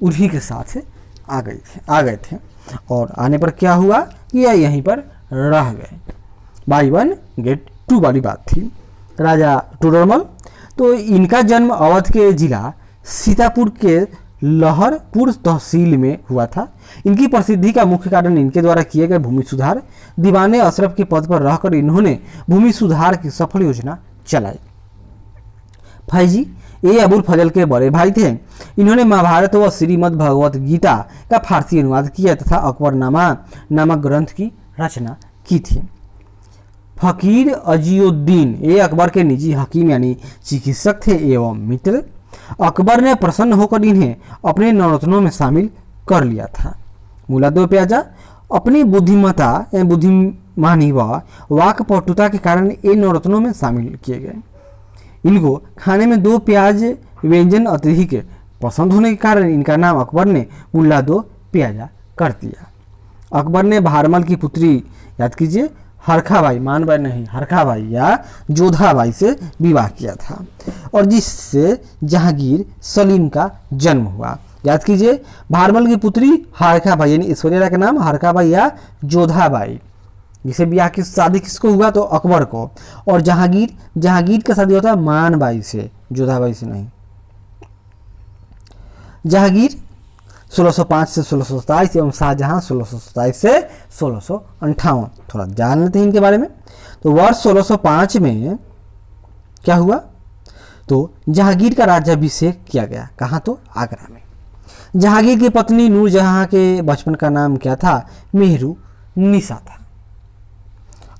उन्हीं के साथ आ गए थे और आने पर क्या हुआ कि यह यहीं पर रह गए। बाई वन गेट टू वाली बात थी। राजा टोडरमल, तो इनका जन्म अवध के जिला सीतापुर के लहरपुर तहसील में हुआ था। इनकी प्रसिद्धि का मुख्य कारण इनके द्वारा किए गए भूमि सुधार। दीवाने अशरफ के पद पर रहकर इन्होंने भूमि सुधार की सफल योजना चलाई। फैजी ये अबुल फजल के बड़े भाई थे। इन्होंने महाभारत व श्रीमद् भगवत गीता का फारसी अनुवाद किया तथा अकबरनामा नामक ग्रंथ की रचना की थी। फकीर अजीउद्दीन ये अकबर के निजी हकीम यानी चिकित्सक थे एवं मित्र। अकबर ने प्रसन्न होकर इन्हें अपने नवरत्नों में शामिल कर लिया था। मुला दो प्याजा अपनी बुद्धिमता बुद्धिमानी व वाकपटुता के कारण ये नवरत्नों में शामिल किए गए। इनको खाने में 2 प्याज व्यंजन अत्यधिक पसंद होने के कारण इनका नाम अकबर ने मुल्ला 2 प्याजा कर दिया। अकबर ने भारमल की पुत्री याद कीजिए हरखाबाई, मानबाई नहीं हरखाबाई या जोधाबाई से विवाह किया था और जिससे जहांगीर सलीम का जन्म हुआ। याद कीजिए भारमल की पुत्री हरखाबाई यानी ईश्वरिया का नाम हरखाबाई या जोधाबाई, जिसे ब्याह की शादी किसको हुआ तो अकबर को। और जहांगीर का शादी होता है मानबाई से, जोधाबाई से नहीं। जहांगीर 1605 से 1627 एवं शाहजहां 1627 से 1658। थोड़ा जान लेते हैं इनके बारे में। तो वर्ष 1605 में क्या हुआ तो जहांगीर का राज्याभिषेक किया गया। कहाँ तो आगरा में। जहांगीर की पत्नी नूरजहां के बचपन का नाम क्या था, मेहरू निशा था।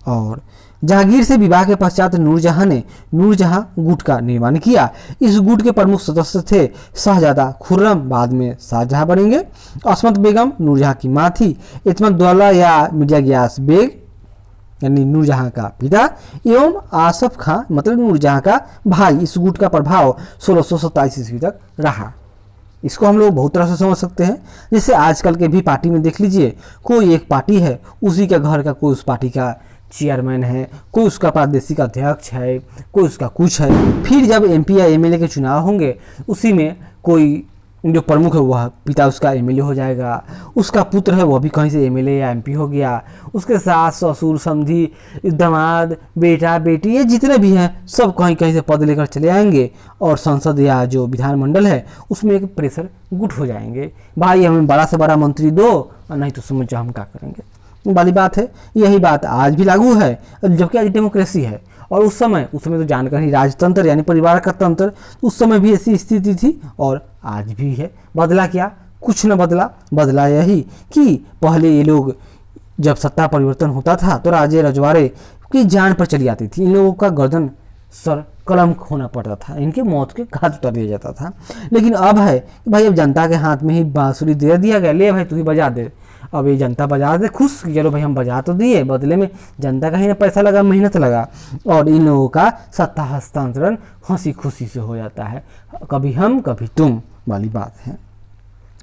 और जहांगीर से विवाह के पश्चात नूरजहां ने नूरजहां गुट का निर्माण किया। इस गुट के प्रमुख सदस्य थे शाहजादा खुर्रम, बाद में शाहजहां बनेंगे। असमत बेगम नूरजहां की मां थी। इस्मत दौला या मिर्जा गियास बेग यानी नूरजहां का पिता एवं आसफ खां मतलब नूरजहां का भाई। इस गुट का प्रभाव 1627 ईस्वी तक रहा। इसको हम लोग बहुत तरह से समझ सकते हैं। जैसे आजकल के भी पार्टी में देख लीजिए, कोई एक पार्टी है, उसी के घर का कोई उस पार्टी का चेयरमैन है, कोई उसका प्रादेशिक अध्यक्ष है, कोई उसका कुछ है। फिर जब एमपी या एमएलए के चुनाव होंगे, उसी में कोई जो प्रमुख है वह पिता उसका एमएलए हो जाएगा, उसका पुत्र है वह भी कहीं से एमएलए या एमपी हो गया, उसके सास ससुर समधी दामाद बेटा बेटी ये जितने भी हैं सब कहीं कहीं से पद लेकर चले आएंगे और संसद या जो विधानमंडल है उसमें एक प्रेशर गुट हो जाएंगे, भाई हमें बड़ा से बड़ा मंत्री दो और नहीं तो समझ जाओ हम क्या करेंगे वाली बात है। यही बात आज भी लागू है, जबकि आज डेमोक्रेसी है। और उस समय तो जानकर ही राजतंत्र यानी परिवार का तंत्र, उस समय भी ऐसी स्थिति थी और आज भी है। बदला क्या, कुछ न बदला। बदला यही कि पहले ये लोग जब सत्ता परिवर्तन होता था तो राजे रजवाड़े की जान पर चली आती थी। इन लोगों का गर्दन सर कलम होना पड़ता था, इनके मौत के घाट उतार दिया जाता था। लेकिन अब है कि भाई अब जनता के हाथ में ही बांसुरी दे दिया गया, ले भाई तू ही बजा दे। अब ये जनता बजा दे खुश, चलो भाई हम बजा तो दिए, बदले में जनता का ही ना पैसा लगा, मेहनत लगा, और इन लोगों का सत्ता हस्तांतरण हंसी खुशी से हो जाता है, कभी हम कभी तुम वाली बात है।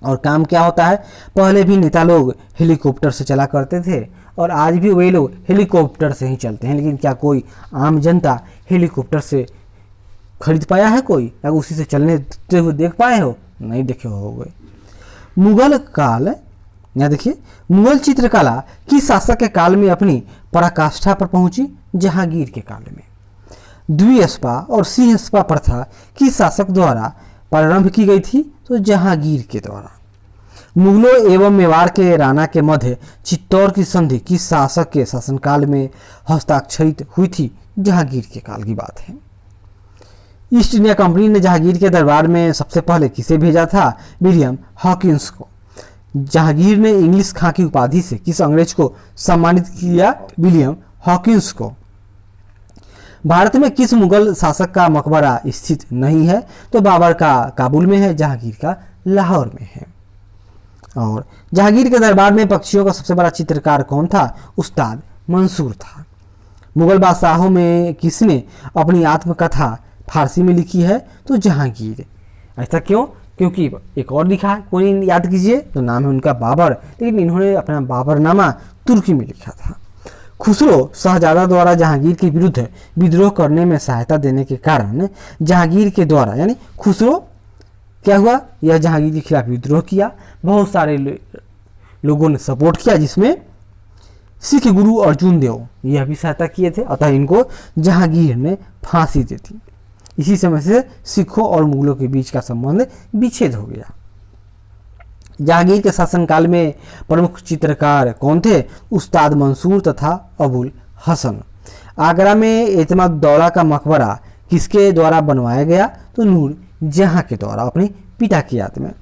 और काम क्या होता है, पहले भी नेता लोग हेलीकॉप्टर से चला करते थे और आज भी वे लोग हेलीकॉप्टर से ही चलते हैं। लेकिन क्या कोई आम जनता हेलीकॉप्टर से खरीद पाया है कोई, या उसी से चलने हुए देख पाए हो? नहीं देखे होगे। मुगल काल, यहाँ देखिए, मुगल चित्रकला किस शासक के काल में अपनी पराकाष्ठा पर पहुंची? जहांगीर के काल में। द्विस्पा और सिंहस्पा प्रथा किस शासक द्वारा प्रारंभ की गई थी? तो जहांगीर के द्वारा। मुगलों एवं मेवाड़ के राणा के मध्य चित्तौड़ की संधि किस शासक के शासनकाल में हस्ताक्षरित हुई थी? जहांगीर के काल की बात है। ईस्ट इंडिया कंपनी ने जहांगीर के दरबार में सबसे पहले किसे भेजा था? विलियम हॉकिंस को। जहांगीर ने इंग्लिश खां की उपाधि से किस अंग्रेज को सम्मानित किया? विलियम हॉकिंस को। भारत में किस मुगल शासक का मकबरा स्थित नहीं है? तो बाबर का काबुल में है, जहांगीर का लाहौर में है। और जहांगीर के दरबार में पक्षियों का सबसे बड़ा चित्रकार कौन था? उस्ताद मंसूर था। मुगल बादशाहों में किसने अपनी आत्मकथा फारसी में लिखी है? तो जहांगीर। ऐसा क्यों? क्योंकि एक और लिखा है, कोई याद कीजिए, तो नाम है उनका बाबर, लेकिन इन्होंने अपना बाबरनामा तुर्की में लिखा था। खुसरो शहजादा द्वारा जहांगीर के विरुद्ध विद्रोह करने में सहायता देने के कारण जहांगीर के द्वारा, यानी खुसरो क्या हुआ, यह जहांगीर के खिलाफ विद्रोह किया, बहुत सारे लोगों ने सपोर्ट किया, जिसमें सिख गुरु अर्जुन देव यह भी सहायता किए थे, अतः इनको जहांगीर ने फांसी दे दी। इसी समय से सिखों और मुगलों के बीच का संबंध विच्छेद हो गया। जहांगीर के शासनकाल में प्रमुख चित्रकार कौन थे? उस्ताद मंसूर तथा अबुल हसन। आगरा में एतमादुद्दौला का मकबरा किसके द्वारा बनवाया गया? तो नूर जहां के द्वारा, अपने पिता की याद में।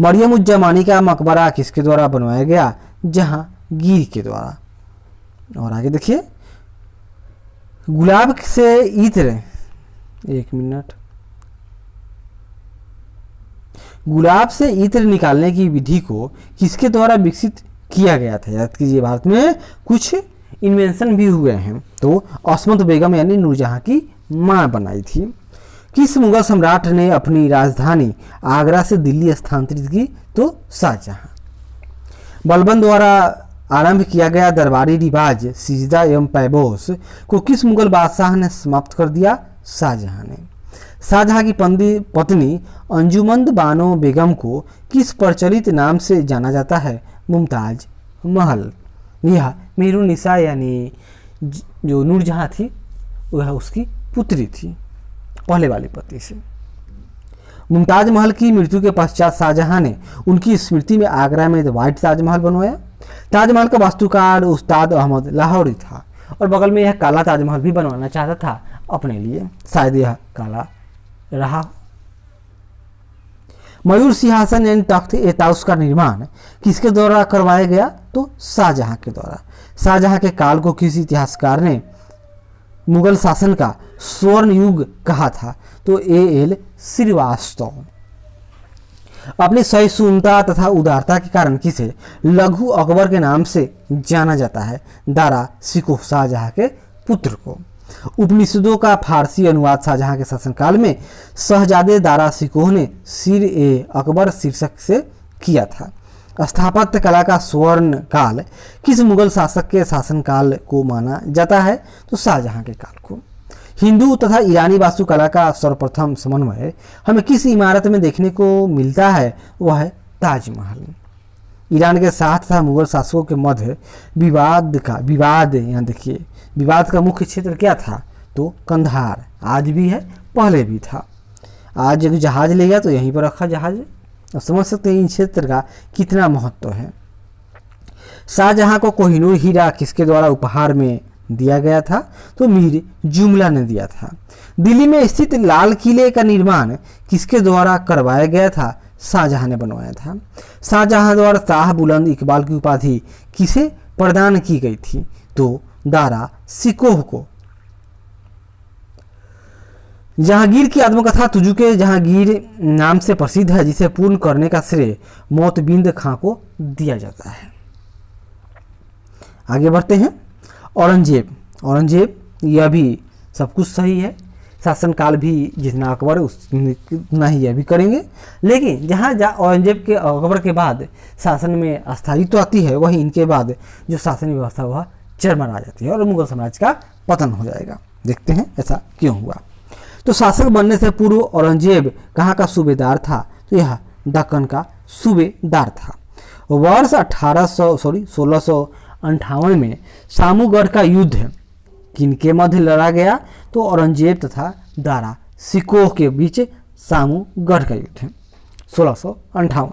मरियम उज जमानी का मकबरा किसके द्वारा बनवाया गया? जहांगीर के द्वारा। और आगे देखिए, गुलाब से इत्र, एक मिनट, गुलाब से इत्र निकालने की विधि को किसके द्वारा विकसित किया गया था? याद कीजिए, भारत में कुछ इन्वेंशन भी हुए हैं। तो अस्मत बेगम यानी नूरजहां की मां बनाई थी। किस मुगल सम्राट ने अपनी राजधानी आगरा से दिल्ली स्थानांतरित की? तो शाहजहां। बलबन द्वारा आरंभ किया गया दरबारी रिवाज सिजदा एवं पैबोस को किस मुगल बादशाह ने समाप्त कर दिया? शाहजहां ने। शाहजहां की पत्नी अंजुमंद बानो बेगम को किस प्रचलित नाम से जाना जाता है? मुमताज महल। यह मीरुनिसा यानी जो नूरजहां थी वह उसकी पुत्री थी, पहले वाली पति से। मुमताज महल की मृत्यु के पश्चात शाहजहां ने उनकी स्मृति में आगरा में व्हाइट ताजमहल बनवाया। ताजमहल का वास्तुकार उस्ताद अहमद लाहौरी था और बगल में यह काला ताजमहल भी बनवाना चाहता था अपने लिए, शायद यह काला रहा। मयूर सिंहासन यानी तख्त ए ताउस का निर्माण किसके द्वारा करवाया गया? तो शाहजहां के द्वारा। शाहजहां के काल को किसी इतिहासकार ने मुगल शासन का स्वर्ण युग कहा था? तो A.L. श्रीवास्तव। अपनी सहिष्णुता तथा उदारता के कारण किसे लघु अकबर के नाम से जाना जाता है? दारा शिकोह, शाहजहां के पुत्र को। उपनिषदों का फारसी अनुवाद शाहजहां के शासनकाल में शहजादे दारा शिकोह ने सिर ए अकबर शीर्षक से किया था। स्थापत्य कला का स्वर्ण काल किस मुगल शासक के शासनकाल को माना जाता है? तो शाहजहां के काल को। हिंदू तथा ईरानी वास्तुकला का सर्वप्रथम समन्वय हमें किस इमारत में देखने को मिलता है? वह है ताजमहल। ईरान के साथ तथा मुगल शासकों के मध्य विवाद यहाँ देखिए, विवाद का मुख्य क्षेत्र क्या था? तो कंधार। आज भी है, पहले भी था। आज जब जहाज ले गया तो यहीं पर रखा जहाज। अब समझ सकते हैं इन क्षेत्र का कितना महत्व है। शाहजहां को कोहिनूर हीरा किसके द्वारा उपहार में दिया गया था? तो मीर जुमला ने दिया था। दिल्ली में स्थित लाल किले का निर्माण किसके द्वारा करवाया गया था? शाहजहां ने बनवाया था। शाहजहां द्वारा शाह बुलंद इकबाल की उपाधि किसे प्रदान की गई थी? तो दारा शिकोह को। जहांगीर की आत्मकथा तुजुके जहांगीर नाम से प्रसिद्ध है, जिसे पूर्ण करने का श्रेय मोतबिंद खां को दिया जाता है। आगे बढ़ते हैं। औरंगजेब, यह भी सब कुछ सही है। शासनकाल भी जितना अकबर उतना ही यह भी करेंगे, लेकिन जहाँ औरंगजेब के अकबर के बाद शासन में अस्थायित्व आती है, वही इनके बाद जो शासन व्यवस्था वह चरमरा जाती है और मुगल साम्राज्य का पतन हो जाएगा। देखते हैं ऐसा क्यों हुआ। तो शासक बनने से पूर्व औरंगजेब कहाँ का सूबेदार था? तो यह दक्कन का सूबेदार था। वर्ष 1658 में सामूगढ़ का युद्ध किनके मध्य लड़ा गया? तो औरंगजेब तथा दारा शिकोह के बीच सामूगढ़ का युद्ध है 1658।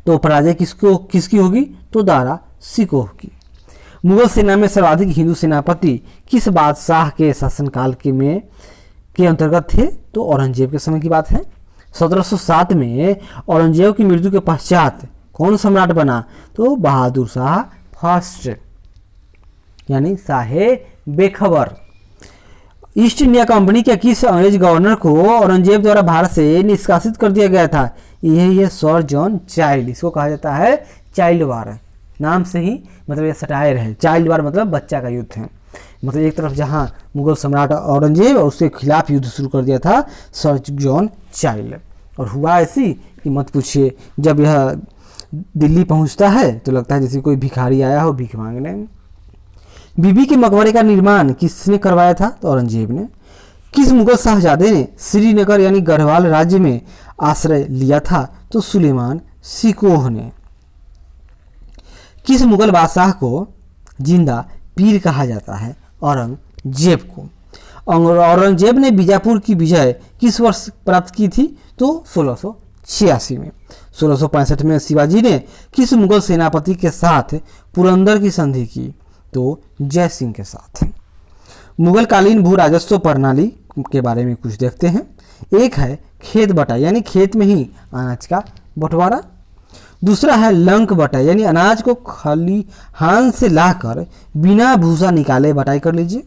तो पराजय किसकी होगी? तो दारा शिकोह की। मुगल सेना में सर्वाधिक हिंदू सेनापति किस बादशाह के शासनकाल के अंतर्गत थे? तो औरंगजेब के समय की बात है। 1707 में औरंगजेब की मृत्यु के पश्चात कौन सम्राट बना? तो बहादुर शाह फर्स्ट यानी शाहे बेखबर। ईस्ट इंडिया कंपनी के किस अंग्रेज गवर्नर को औरंगजेब द्वारा भारत से निष्कासित कर दिया गया था? यही है सर जॉन चाइल्ड। इसको कहा जाता है चाइल्ड वार। नाम से ही मतलब ये सटायर है। चाइल्ड वार मतलब बच्चा का युद्ध है। मतलब एक तरफ जहाँ मुगल सम्राट औरंगजेब और उसके खिलाफ युद्ध शुरू कर दिया था सर जॉन चाइल्ड। और हुआ ऐसी कि मत पूछिए, जब यह दिल्ली पहुंचता है तो लगता है जैसे कोई भिखारी आया हो भीख मांगने। बीबी के मकबरे का निर्माण किसने करवाया था? तो औरंगजेब ने। किस मुगल शाहजादे ने श्रीनगर यानी गढ़वाल राज्य में आश्रय लिया था? तो सुलेमान सिकोह ने। किस मुगल बादशाह को जिंदा पीर कहा जाता है? औरंगजेब को। औरंगजेब ने बीजापुर की विजय किस वर्ष प्राप्त की थी? तो 1686 में। 1665 में शिवाजी ने किस मुगल सेनापति के साथ पुरंदर की संधि की? तो जय सिंह के साथ। मुगल कालीन भू राजस्व प्रणाली के बारे में कुछ देखते हैं। एक है खेत बटाई यानी खेत में ही अनाज का बंटवारा। दूसरा है लंक बटाई यानी अनाज को खाली हाथ से लाकर बिना भूसा निकाले बटाई कर लीजिए।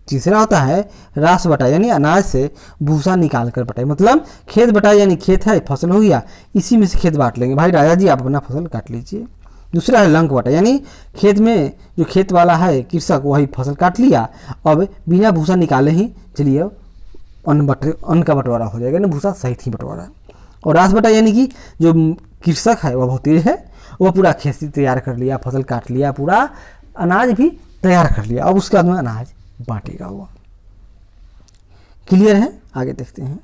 तीसरा होता है रास बटाई यानी अनाज से भूसा निकाल कर बटाई, मतलब खेत बटाई यानी खेत है, फसल हो गया, इसी में से खेत बांट लेंगे, भाई राजा जी आप अपना फसल काट लीजिए। दूसरा है लंक बटाई यानी खेत में जो खेत वाला है कृषक वही फसल काट लिया, अब बिना भूसा निकाले ही चलिए अन्न का बंटवारा हो जाएगा ना, भूसा सहित ही बंटवारा। और रास बटाई यानी कि जो कृषक है वह बहुत तेज है, वह पूरा खेती तैयार कर लिया, फसल काट लिया, पूरा अनाज भी तैयार कर लिया, अब उसके बाद में अनाज बांटेगा वो। क्लियर है? आगे देखते हैं।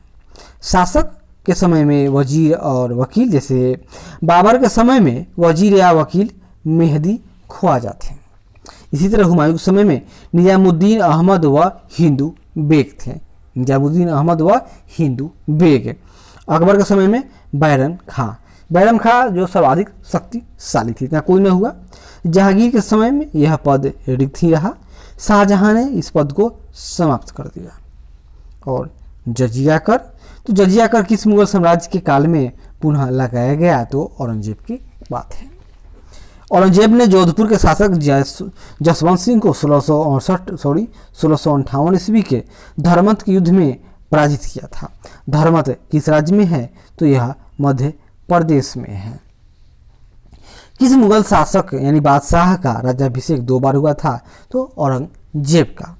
शासक के समय में वजीर और वकील, जैसे बाबर के समय में वजीर या वकील मेहदी ख्वाजा थे। इसी तरह हुमायूं के समय में निजामुद्दीन अहमद व हिंदू बेग थे। निजामुद्दीन अहमद व हिंदू बेग। अकबर के समय में बैरम खां जो सर्वाधिक शक्तिशाली थी, इतना कोई न हुआ। जहांगीर के समय में यह पद रिक्त ही रहा। शाहजहां ने इस पद को समाप्त कर दिया। और जजिया कर, तो जजिया कर किस मुगल साम्राज्य के काल में पुनः लगाया गया? तो औरंगजेब की बात है। औरंगजेब ने जोधपुर के शासक जसवंत सिंह को 1658 ईस्वी के धर्मत के युद्ध में पराजित किया था। धर्मत किस राज्य में है? तो यह मध्य प्रदेश में है। किस मुगल शासक यानी बादशाह का राज्याभिषेक 2 बार हुआ था? तो औरंगजेब का।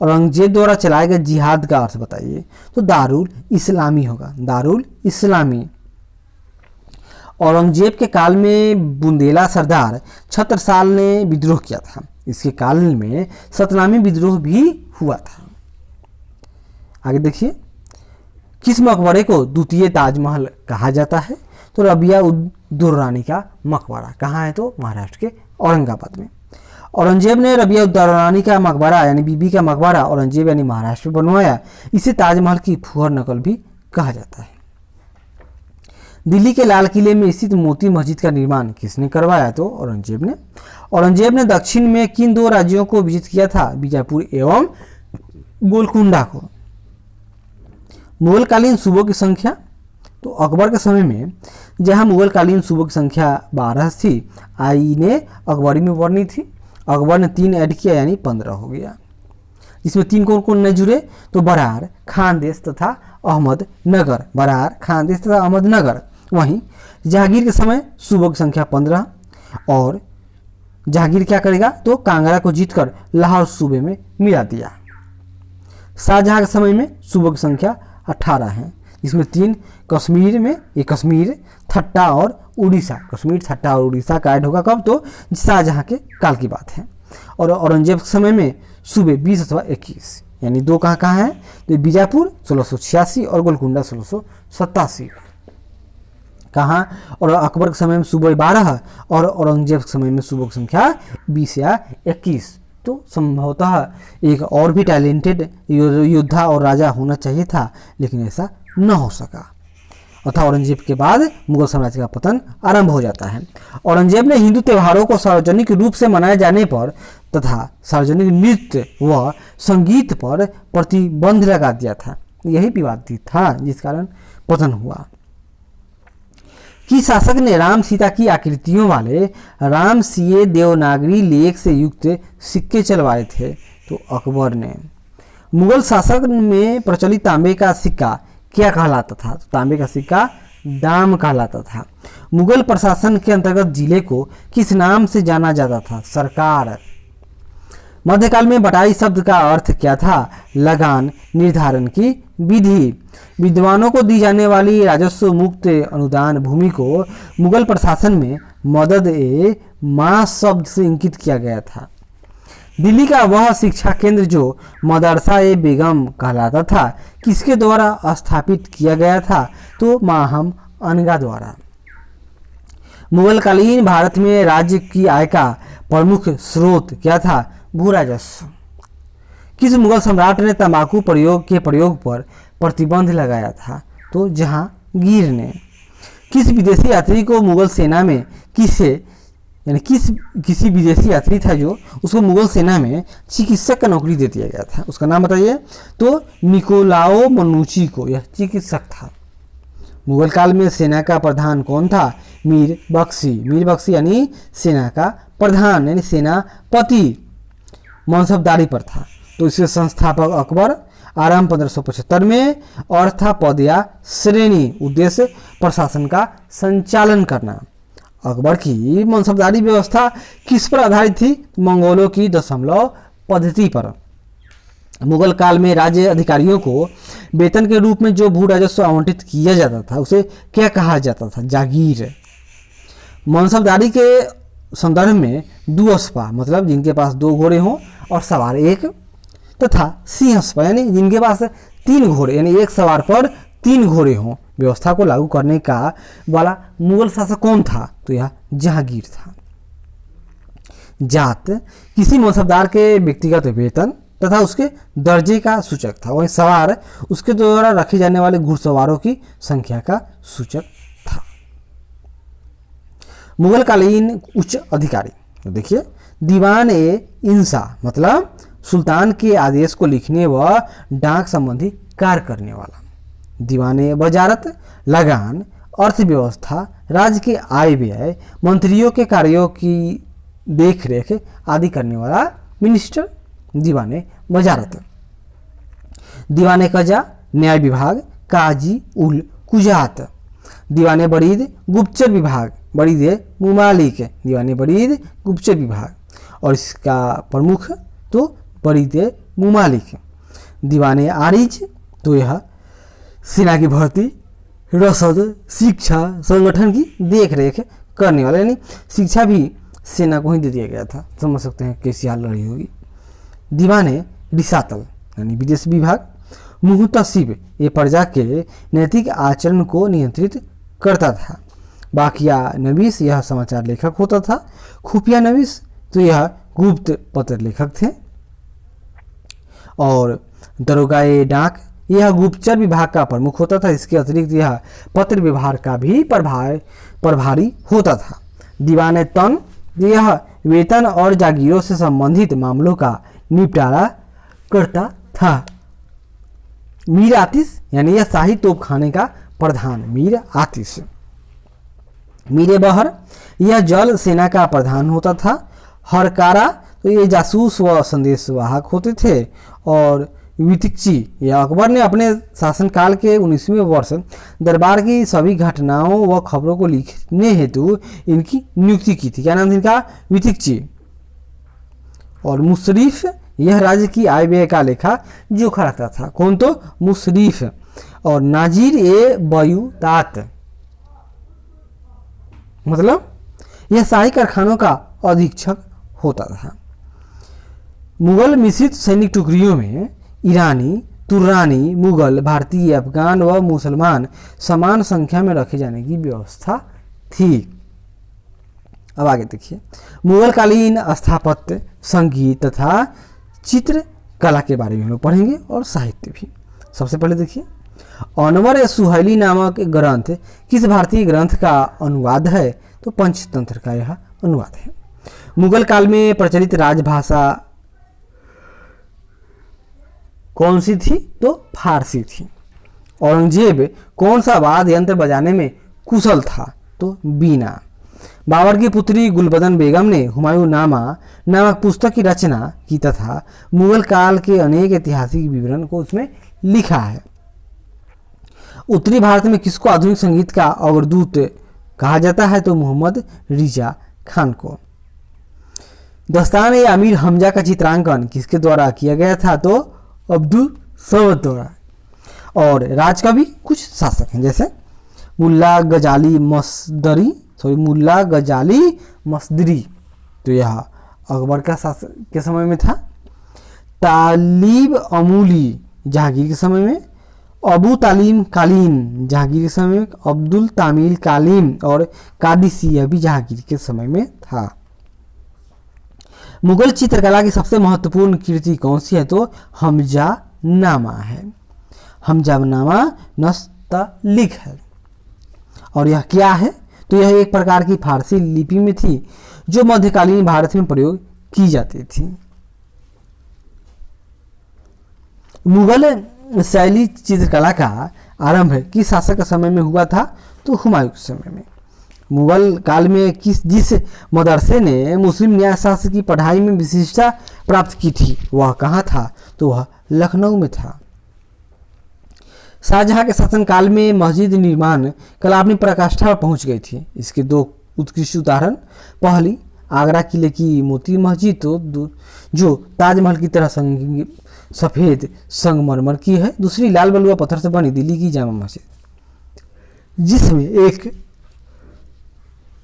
औरंगजेब द्वारा चलाए गए जिहाद का अर्थ बताइए? तो दारुल इस्लामी होगा, दारुल इस्लामी। औरंगजेब के काल में बुंदेला सरदार छत्रसाल ने विद्रोह किया था। इसके काल में सतनामी विद्रोह भी हुआ था। आगे देखिए। किस मकबरे को द्वितीय ताजमहल कहा जाता है? तो रबिया उद दुर्रानी का मकबरा। कहाँ है? तो महाराष्ट्र के औरंगाबाद में। औरंगजेब ने रबिया उद दुर्रानी का मकबरा यानी बीबी का मकबरा औरंगजेब यानी महाराष्ट्र में बनवाया। इसे ताजमहल की फुहर नकल भी कहा जाता है। दिल्ली के लाल किले में स्थित मोती मस्जिद का निर्माण किसने करवाया? तो औरंगजेब ने। औरंगजेब ने दक्षिण में किन 2 राज्यों को विजित किया था? बीजापुर एवं गोलकुंडा को। मुगलकालीन सूबों की संख्या, तो अकबर के समय में जहां मुगलकालीन सूबों की संख्या 12 थी, आई ने अकबरी में वर्णी थी। अकबर ने 3 ऐड किया यानी 15 हो गया। इसमें 3 कौन कौन न जुड़े? तो बरार, खानदेश तथा अहमदनगर। बरार, खानदेश तथा अहमदनगर। वहीं जहांगीर के समय सूबों की संख्या 15 और जहांगीर क्या करेगा? तो कांगड़ा को जीतकर लाहौर सूबे में मिला दिया। शाहजहां के समय में सूबों की संख्या 18 है, जिसमें 3 कश्मीर में, एक कश्मीर, ठट्टा और उड़ीसा। कश्मीर, ठट्टा और उड़ीसा का ऐड होगा कब? तो शाहजहां के काल की बात है। और औरंगजेब के समय में सूबे 20 अथवा 21, यानी 2 कहाँ है? तो बीजापुर 1686 और गोलकुंडा 1687। कहाँ? और अकबर के समय में सूबे 12 और औरंगजेब के समय में सूबों की संख्या 20 या 21। तो संभवतः एक और भी टैलेंटेड योद्धा और राजा होना चाहिए था, लेकिन ऐसा न हो सका। अतः औरंगजेब के बाद मुगल साम्राज्य का पतन आरंभ हो जाता है। औरंगजेब ने हिंदू त्योहारों को सार्वजनिक रूप से मनाए जाने पर तथा सार्वजनिक नृत्य व संगीत पर प्रतिबंध लगा दिया था। यही विवादित था जिस कारण पतन हुआ। कि शासक ने राम सीता की आकृतियों वाले राम सीए देवनागरी लेख से युक्त सिक्के चलवाए थे? तो अकबर ने। मुगल शासक में प्रचलित तांबे का सिक्का क्या कहलाता था? तो तांबे का सिक्का दाम कहलाता था। मुगल प्रशासन के अंतर्गत जिले को किस नाम से जाना जाता था? सरकार। मध्यकाल में बटाई शब्द का अर्थ क्या था? लगान निर्धारण की विधि। विद्वानों को दी जाने वाली राजस्व मुक्त अनुदान भूमि को मुगल प्रशासन में मदद ए मास शब्द से इंकित किया गया था। दिल्ली का वह शिक्षा केंद्र जो मदरसा ए बेगम कहलाता था किसके द्वारा स्थापित किया गया था? तो माहम अनगा द्वारा। मुगलकालीन भारत में राज्य की आय का प्रमुख स्रोत क्या था? भू राजस्व। किस मुगल सम्राट ने तंबाकू के प्रयोग पर प्रतिबंध लगाया था? तो जहांगीर ने। किस विदेशी यात्री को मुगल सेना में किसी विदेशी यात्री था जो उसको मुगल सेना में चिकित्सक का नौकरी दे दिया गया था, उसका नाम बताइए? तो निकोलाओ मनुची को, यह चिकित्सक था। मुगल काल में सेना का प्रधान कौन था? मीर बख्शी। मीर बख्शी यानी सेना का प्रधान यानी सेनापति मनसबदारी पर था। तो इसके संस्थापक अकबर। आरंभ 1575 में और था पद या श्रेणी, उद्देश्य प्रशासन का संचालन करना। अकबर की मनसबदारी व्यवस्था किस पर आधारित थी? मंगोलों की दशमलव पद्धति पर। मुगल काल में राज्य अधिकारियों को वेतन के रूप में जो भू राजस्व आवंटित किया जाता था उसे क्या कहा जाता था? जागीर। मनसबदारी के संदर्भ में दुअस्पा मतलब जिनके पास 2 घोड़े हों और सवार एक, तथा सिंहस्पा यानी जिनके पास 3 घोड़े यानी एक सवार पर 3 घोड़े हों व्यवस्था को लागू करने का वाला मुगल शासक कौन था? तो यह जहांगीर था। जात किसी मनसबदार के व्यक्तिगत वेतन तथा उसके दर्जे का सूचक था। वहीं सवार उसके द्वारा रखे जाने वाले घुड़सवारों की संख्या का सूचक था। मुगलकालीन उच्च अधिकारी, तो देखिए दीवान ए इंसा मतलब सुल्तान के आदेश को लिखने व डाक संबंधी कार्य करने वाला। दीवान ए वजारत लगान, अर्थव्यवस्था, राज्य के आय व्यय, मंत्रियों के कार्यों की देखरेख आदि करने वाला मिनिस्टर दीवाने वजारत। दीवाने कजा न्याय विभाग, काजी उल कुजात। दीवाने बरीद गुप्तचर विभाग, बरीद मुमालिक। दीवाने बरीद गुप्तचर विभाग और इसका प्रमुख तो बरीद मुमालिक। दीवाने आरिज तो यह सेना की भर्ती, रसद, शिक्षा, संगठन की देख रेख करने वाला, यानी शिक्षा भी सेना को ही दे दिया गया था। समझ सकते हैं कैसी हाल रही होगी। दीवाने रिसातल यानी विदेश विभाग। मुहतसिब ये प्रजा के नैतिक आचरण को नियंत्रित करता था। बाकिया नवीस यह समाचार लेखक होता था। खुफिया नवीस तो यह गुप्त पत्र लेखक थे। और दरोगाए डाक यह गुप्तचर विभाग का प्रमुख होता था। इसके अतिरिक्त यह पत्र व्यवहार का भी प्रभारी होता था। दीवाने तन यह वेतन और जागीरों से संबंधित मामलों का निपटारा करता था। मीर आतिश यानी यह शाही तोपखाने का प्रधान मीर आतिश। मीर बहर यह जल सेना का प्रधान होता था। हरकारा तो ये जासूस व संदेशवाहक होते थे। और वितिक्ची यह अकबर ने अपने शासनकाल के 19वें वर्ष दरबार की सभी घटनाओं व खबरों को लिखने हेतु इनकी नियुक्ति की थी। क्या नाम था इनका? वितिक्ची। और मुशरीफ यह राज्य की आय व्यय का लेखा जोखा रखता था। कौन? तो मुशरीफ। और नाजीर ए बयूतात मतलब यह शाही कारखानों का अधीक्षक होता था। मुगल मिश्रित सैनिक टुकड़ियों में ईरानी, तुर्रानी, मुगल, भारतीय, अफगान व मुसलमान समान संख्या में रखे जाने की व्यवस्था थी। अब आगे देखिए मुगलकालीन स्थापत्य, संगीत तथा चित्रकला के बारे में हम लोग पढ़ेंगे और साहित्य भी। सबसे पहले देखिए अनवर ए सुहैली नामक ग्रंथ किस भारतीय ग्रंथ का अनुवाद है? तो पंचतंत्र का यह अनुवाद है। मुगल काल में प्रचलित राजभाषा कौन सी थी? तो फारसी थी। औरंगजेब कौन सा वाद्य यंत्र बजाने में कुशल था? तो बीना। बाबर की पुत्री गुलबदन बेगम ने हुमायूं नामा नामक पुस्तक की रचना की तथा मुगल काल के अनेक ऐतिहासिक विवरण को उसमें लिखा है। उत्तरी भारत में किसको आधुनिक संगीत का अग्रदूत कहा जाता है? तो मोहम्मद रिजा खान को। दस्तान ए अमीर हमजा का चित्रांकन किसके द्वारा किया गया था? तो अब्दुल समद द्वारा। और राजकवि कुछ शासक हैं जैसे मुल्ला गजाली मसदरी तो यह अकबर का शासन के समय में था। तालिब अमूली जहांगीर के समय में, अबू तालीम कालीन जहांगीर के समय में, अब्दुल तामील कालीम और कादिसिया भी जहांगीर के समय में था। मुगल चित्रकला की सबसे महत्वपूर्ण कृति कौन सी है? तो हमजा नामा है। हमजा नामा नस्तलिक है। और यह क्या है? तो यह एक प्रकार की फारसी लिपि में थी जो मध्यकालीन भारत में प्रयोग की जाती थी। मुगल शैली चित्रकला का आरंभ किस शासक के समय में हुआ था? तो हुमायूं के समय में। मुगल काल में जिस मदरसे ने मुस्लिम न्यायशास्त्र की पढ़ाई में विशिष्टता प्राप्त की थी वह कहाँ था? तो वह लखनऊ में था। शाहजहां के शासनकाल में मस्जिद निर्माण कला अपनी पराकाष्ठा पर पहुंच गई थी। इसके दो उत्कृष्ट उदाहरण, पहली आगरा किले की मोती मस्जिद तो जो ताजमहल की तरह सफ़ेद संगमरमर की है। दूसरी लाल बलुआ पत्थर से बनी दिल्ली की जामा मस्जिद जिसमें एक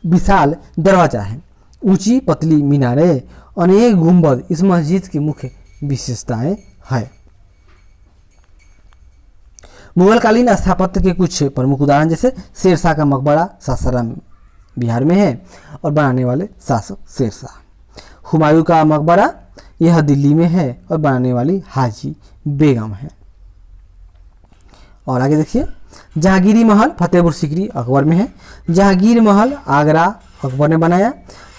विशाल दरवाजा है, ऊंची पतली मीनारें, अनेक गुंबद इस मस्जिद की मुख्य विशेषताएं हैं। मुगलकालीन स्थापत्य के कुछ प्रमुख उदाहरण जैसे शेरशाह का मकबरा सासाराम बिहार में है और बनाने वाले शासक शेरशाह। हुमायूं का मकबरा यह दिल्ली में है और बनाने वाली हाजी बेगम है। और आगे देखिए, जहांगीरी महल फतेहपुर सीकरी अकबर में है। जहांगीर महल आगरा अकबर ने बनाया।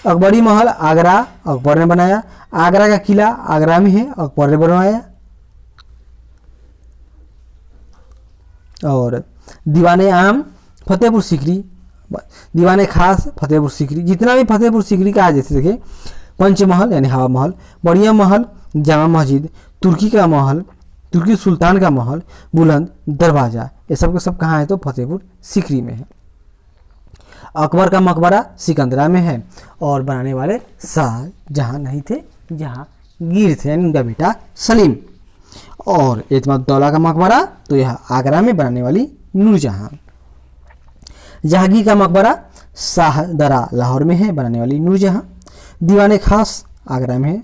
अकबरी महल आगरा अकबर ने बनाया। आगरा का किला आगरा में है, अकबर ने बनवाया। और दीवाने आम फतेहपुर सीकरी, दीवाने खास फतेहपुर सीकरी, जितना भी फतेहपुर सीकरी का है, जैसे देखिए पंचमहल यानी हवा महल, बढ़िया महल, जामा मस्जिद, तुर्की का महल, तुर्की सुल्तान का महल, बुलंद दरवाजा, ये सब के सब कहाँ है? तो फतेहपुर सीकरी में है। अकबर का मकबरा सिकंदरा में है और बनाने वाले शाहजहां नहीं थे, जहांगीर थे यानी उनका बेटा सलीम। और एतमादुद्दौला का मकबरा तो यह आगरा में बनाने वाली नूरजहां। जहांगीर का मकबरा शाहदरा लाहौर में है, बनाने वाली नूरजहां। दीवाने खास आगरा में है।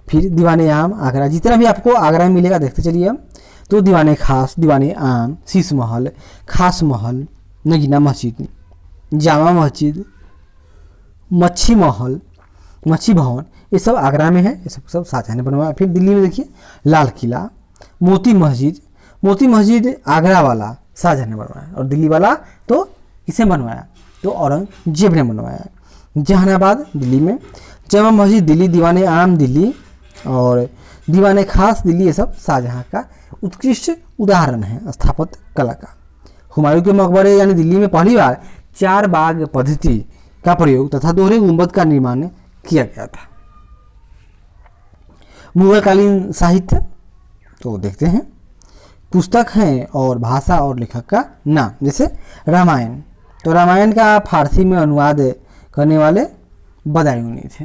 फिर दीवाने आम आगरा, जितना भी आपको आगरा में मिलेगा देखते चलिए अब। तो दीवाने खास, दीवाने आम, शीश महल, खास महल, नगीना मस्जिद, जामा मस्जिद, मच्छी महल, मच्छी भवन, ये सब आगरा में है। ये सब सब शाहजहां ने बनवाया। फिर दिल्ली में देखिए लाल किला, मोती मस्जिद, मोती मस्जिद आगरा वाला शाहजहां ने बनवाया और दिल्ली वाला तो किसे बनवाया? तो औरंगजेब ने बनवाया। जहानाबाद दिल्ली में, जामा मस्जिद दिल्ली, दीवाने आम दिल्ली और दीवाने खास दिल्ली, ये सब शाहजहां का उत्कृष्ट उदाहरण है स्थापत्य कला का। हुमायूं के मकबरे यानी दिल्ली में पहली बार 4 बाग पद्धति का प्रयोग तथा दोहरे गुंबद का निर्माण किया गया था। मुगलकालीन साहित्य तो देखते हैं, पुस्तक हैं और भाषा और लेखक का नाम, जैसे रामायण, तो रामायण का फारसी में अनुवाद करने वाले बदायूनी थे।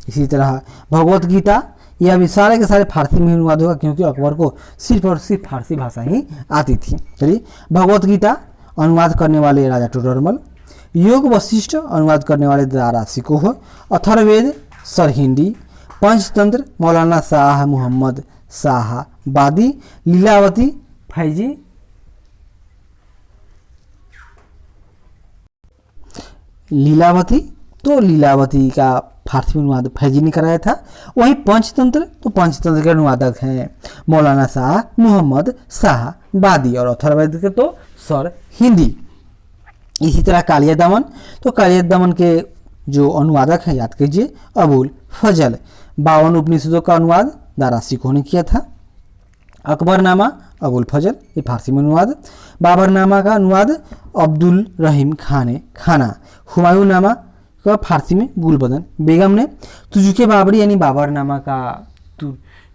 इसी तरह भगवत गीता, यह भी सारे के सारे फारसी में अनुवाद होगा क्योंकि अकबर को सिर्फ और सिर्फ फारसी भाषा ही आती थी। चलिए, भगवत गीता अनुवाद करने वाले राजा टोडरमल। योग वशिष्ठ अनुवाद करने वाले दारा सिकोह। अथर्ववेद सरहिंदी। पंचतंत्र मौलाना शाह मोहम्मद शाहबादी। लीलावती फैजी लीलावती तो लीलावती का फारसी में अनुवाद फैजी ने कराया था। वहीं पंचतंत्र तो पंचतंत्र के अनुवादक हैं मौलाना शाह मोहम्मद शाहबादी और अथर्ववेद के तो सर हिंदी। इसी तरह कालिया दमन, तो कालिया दमन के जो अनुवादक हैं याद कीजिए अबुल फजल। 52 उपनिषदों का अनुवाद दारा सिकोह ने किया था। अकबरनामा अबुल फजल, ये फारसी में अनुवाद। बाबरनामा का अनुवाद अब्दुल रहीम खाना। हुमायूं नामा का फारसी में गुलबदन बेगम ने। तुजुके बाबरी यानी बाबरनामा का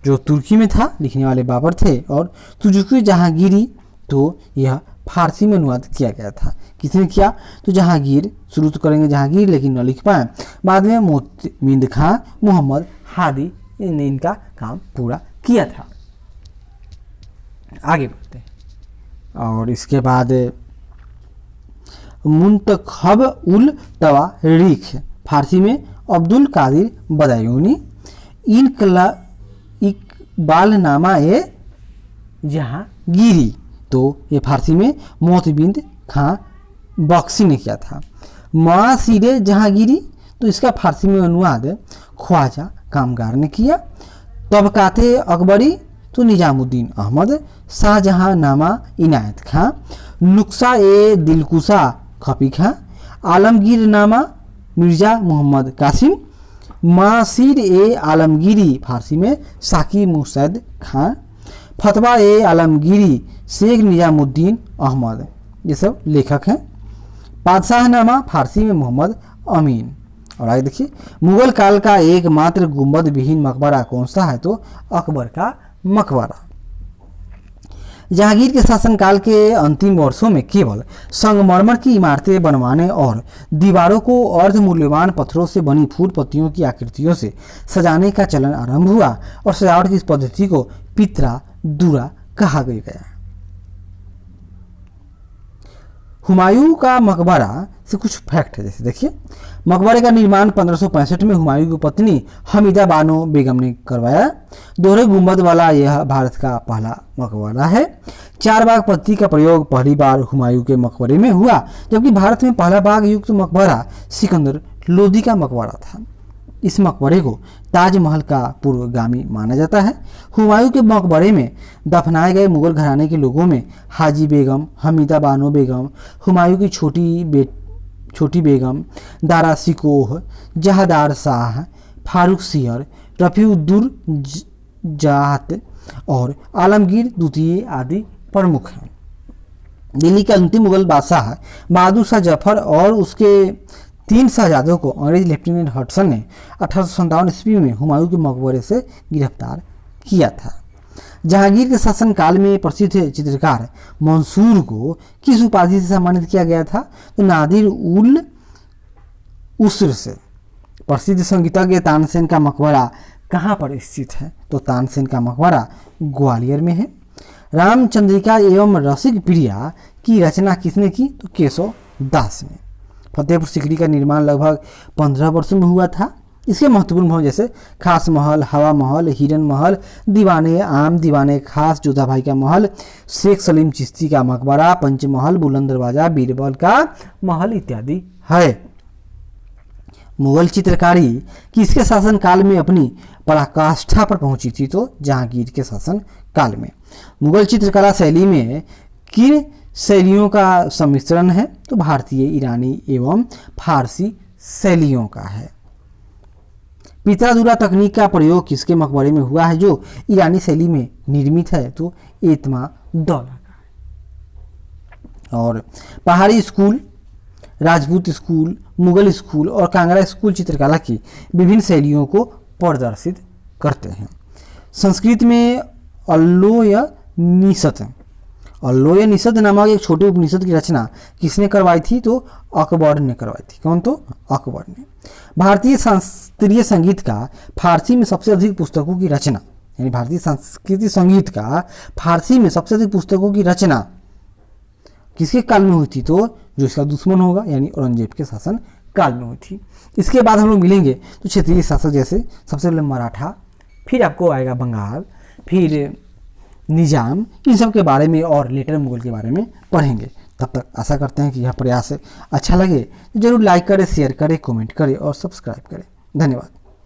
जो तुर्की में था, लिखने वाले बाबर थे। और तुजुके जहांगीरी तो यह फारसी में अनुवाद किया गया था। किसने किया? तो जहांगीर, शुरू तो करेंगे जहांगीर लेकिन न लिख पाए, बाद में मोतमिंद खां, मोहम्मद हादी ने इनका काम पूरा किया था। आगे बढ़ते हैं और इसके बाद मुंतखब उल तवारीख, फारसी में अब्दुल कादिर बदायूनी, इकबालनामा ए जहांगीरी, तो ये फारसी में मोतबिंद खां बख्शी ने किया था। मासीरे जहांगीरी, तो इसका फारसी में अनुवाद ख्वाजा कामगार ने किया। तबकाते अकबरी, तो निजामुद्दीन अहमद। शाहजहांनामा इनायत खां। नुक्शा ए दिलकुशा खपी खां। आलमगीरनामा मिर्जा मोहम्मद कासिम। मासीर ए आलमगीरी फारसी में साकी मुसैद खां। फतवा ए आलमगीरी शेख निजामुद्दीन अहमद, ये सब लेखक हैं। बादशाहनामा फारसी में मोहम्मद अमीन। और आगे देखिए, मुगल काल का एकमात्र गुंबद विहीन मकबरा कौन सा है, तो अकबर का मकबरा। जहांगीर के शासनकाल के अंतिम वर्षों में केवल संगमरमर की इमारतें बनवाने और दीवारों को अर्ध मूल्यवान पत्थरों से बनी फूल पत्तियों की आकृतियों से सजाने का चलन आरंभ हुआ और सजावट की इस पद्धति को पित्रा दूरा कहा गया। हुमायूं का मकबरा से कुछ फैक्ट है, जैसे देखिए, मकबरे का निर्माण 1565 में हुमायूं की पत्नी हमीदा बानो बेगम ने करवाया। दोहरे गुंबद वाला यह भारत का पहला मकबरा है। 4 बाग पत्ती का प्रयोग पहली बार हुमायूं के मकबरे में हुआ, जबकि भारत में पहला बाग युक्त मकबरा सिकंदर लोदी का मकबरा था। इस मकबरे को ताजमहल का पूर्वगामी माना जाता है। हुमायूं के मकबरे में दफनाए गए मुगल घराने के लोगों में हाजी बेगम, हमीदा बानो बेगम, हुमायूं की छोटी बेगम, दारा सिकोह, जहादार शाह, फारूक सियर, रफीउद्दुर्जात और आलमगीर द्वितीय आदि प्रमुख हैं। दिल्ली के अंतिम मुगल बादशाह बहादुर शाह जफर और उसके 3 शहजादों को अंग्रेज लेफ्टिनेंट हडसन ने 1857 ईस्वी में हुमायूं के मकबरे से गिरफ्तार किया था। जहांगीर के शासनकाल में प्रसिद्ध चित्रकार मंसूर को किस उपाधि से सम्मानित किया गया था, तो नादिर उल उसर से। प्रसिद्ध संगीतज्ञ तानसेन का मकबरा कहाँ पर स्थित है, तो तानसेन का मकबरा ग्वालियर में है। रामचंद्रिका एवं रसिक प्रिया की रचना किसने की, तो केशव दास ने। फतेहपुर सीकरी का निर्माण लगभग 15 वर्षों में हुआ था। इसके महत्वपूर्ण भवन जैसे खास महल, हवा महल, हिरन महल, दीवाने आम, दीवाने खास, जोधाभाई का महल, शेख सलीम चिश्ती का मकबरा, पंचमहल, बुलंद दरवाजा, बीरबल का महल इत्यादि है। मुगल चित्रकारी किसके शासन काल में अपनी पराकाष्ठा पर पहुंची थी, तो जहांगीर के शासन काल में। मुगल चित्रकला शैली में किन शैलियों का सम्मिश्रण है, तो भारतीय, ईरानी एवं फारसी शैलियों का है। पित्रादुरा तकनीक का प्रयोग किसके मकबरे में हुआ है, जो ईरानी शैली में निर्मित है, तो एतमा दौला का। और पहाड़ी school, Rajput school, Mughal school और कांगड़ा स्कूल चित्रकला की विभिन्न शैलियों को प्रदर्शित करते हैं। संस्कृत में अल्लोयनिषद नामक एक छोटे उपनिषद की रचना किसने करवाई थी, तो अकबर ने करवाई थी। कौन, तो अकबर ने। भारतीय शास्त्रीय संगीत का फारसी में सबसे अधिक पुस्तकों की रचना, यानी भारतीय संस्कृति संगीत का फारसी में सबसे अधिक पुस्तकों की रचना किसके काल में हुई थी, तो जो इसका दुश्मन होगा यानी औरंगजेब के शासन काल में हुई थी। इसके बाद हम लोग मिलेंगे तो क्षेत्रीय शासक जैसे सबसे पहले मराठा, फिर आपको आएगा बंगाल, फिर निजाम, इन सब के बारे में और लेटर मुगल के बारे में पढ़ेंगे। तब तक आशा करते हैं कि यह प्रयास अच्छा लगे तो जरूर लाइक करें, शेयर करें, कमेंट करें और सब्सक्राइब करें। धन्यवाद।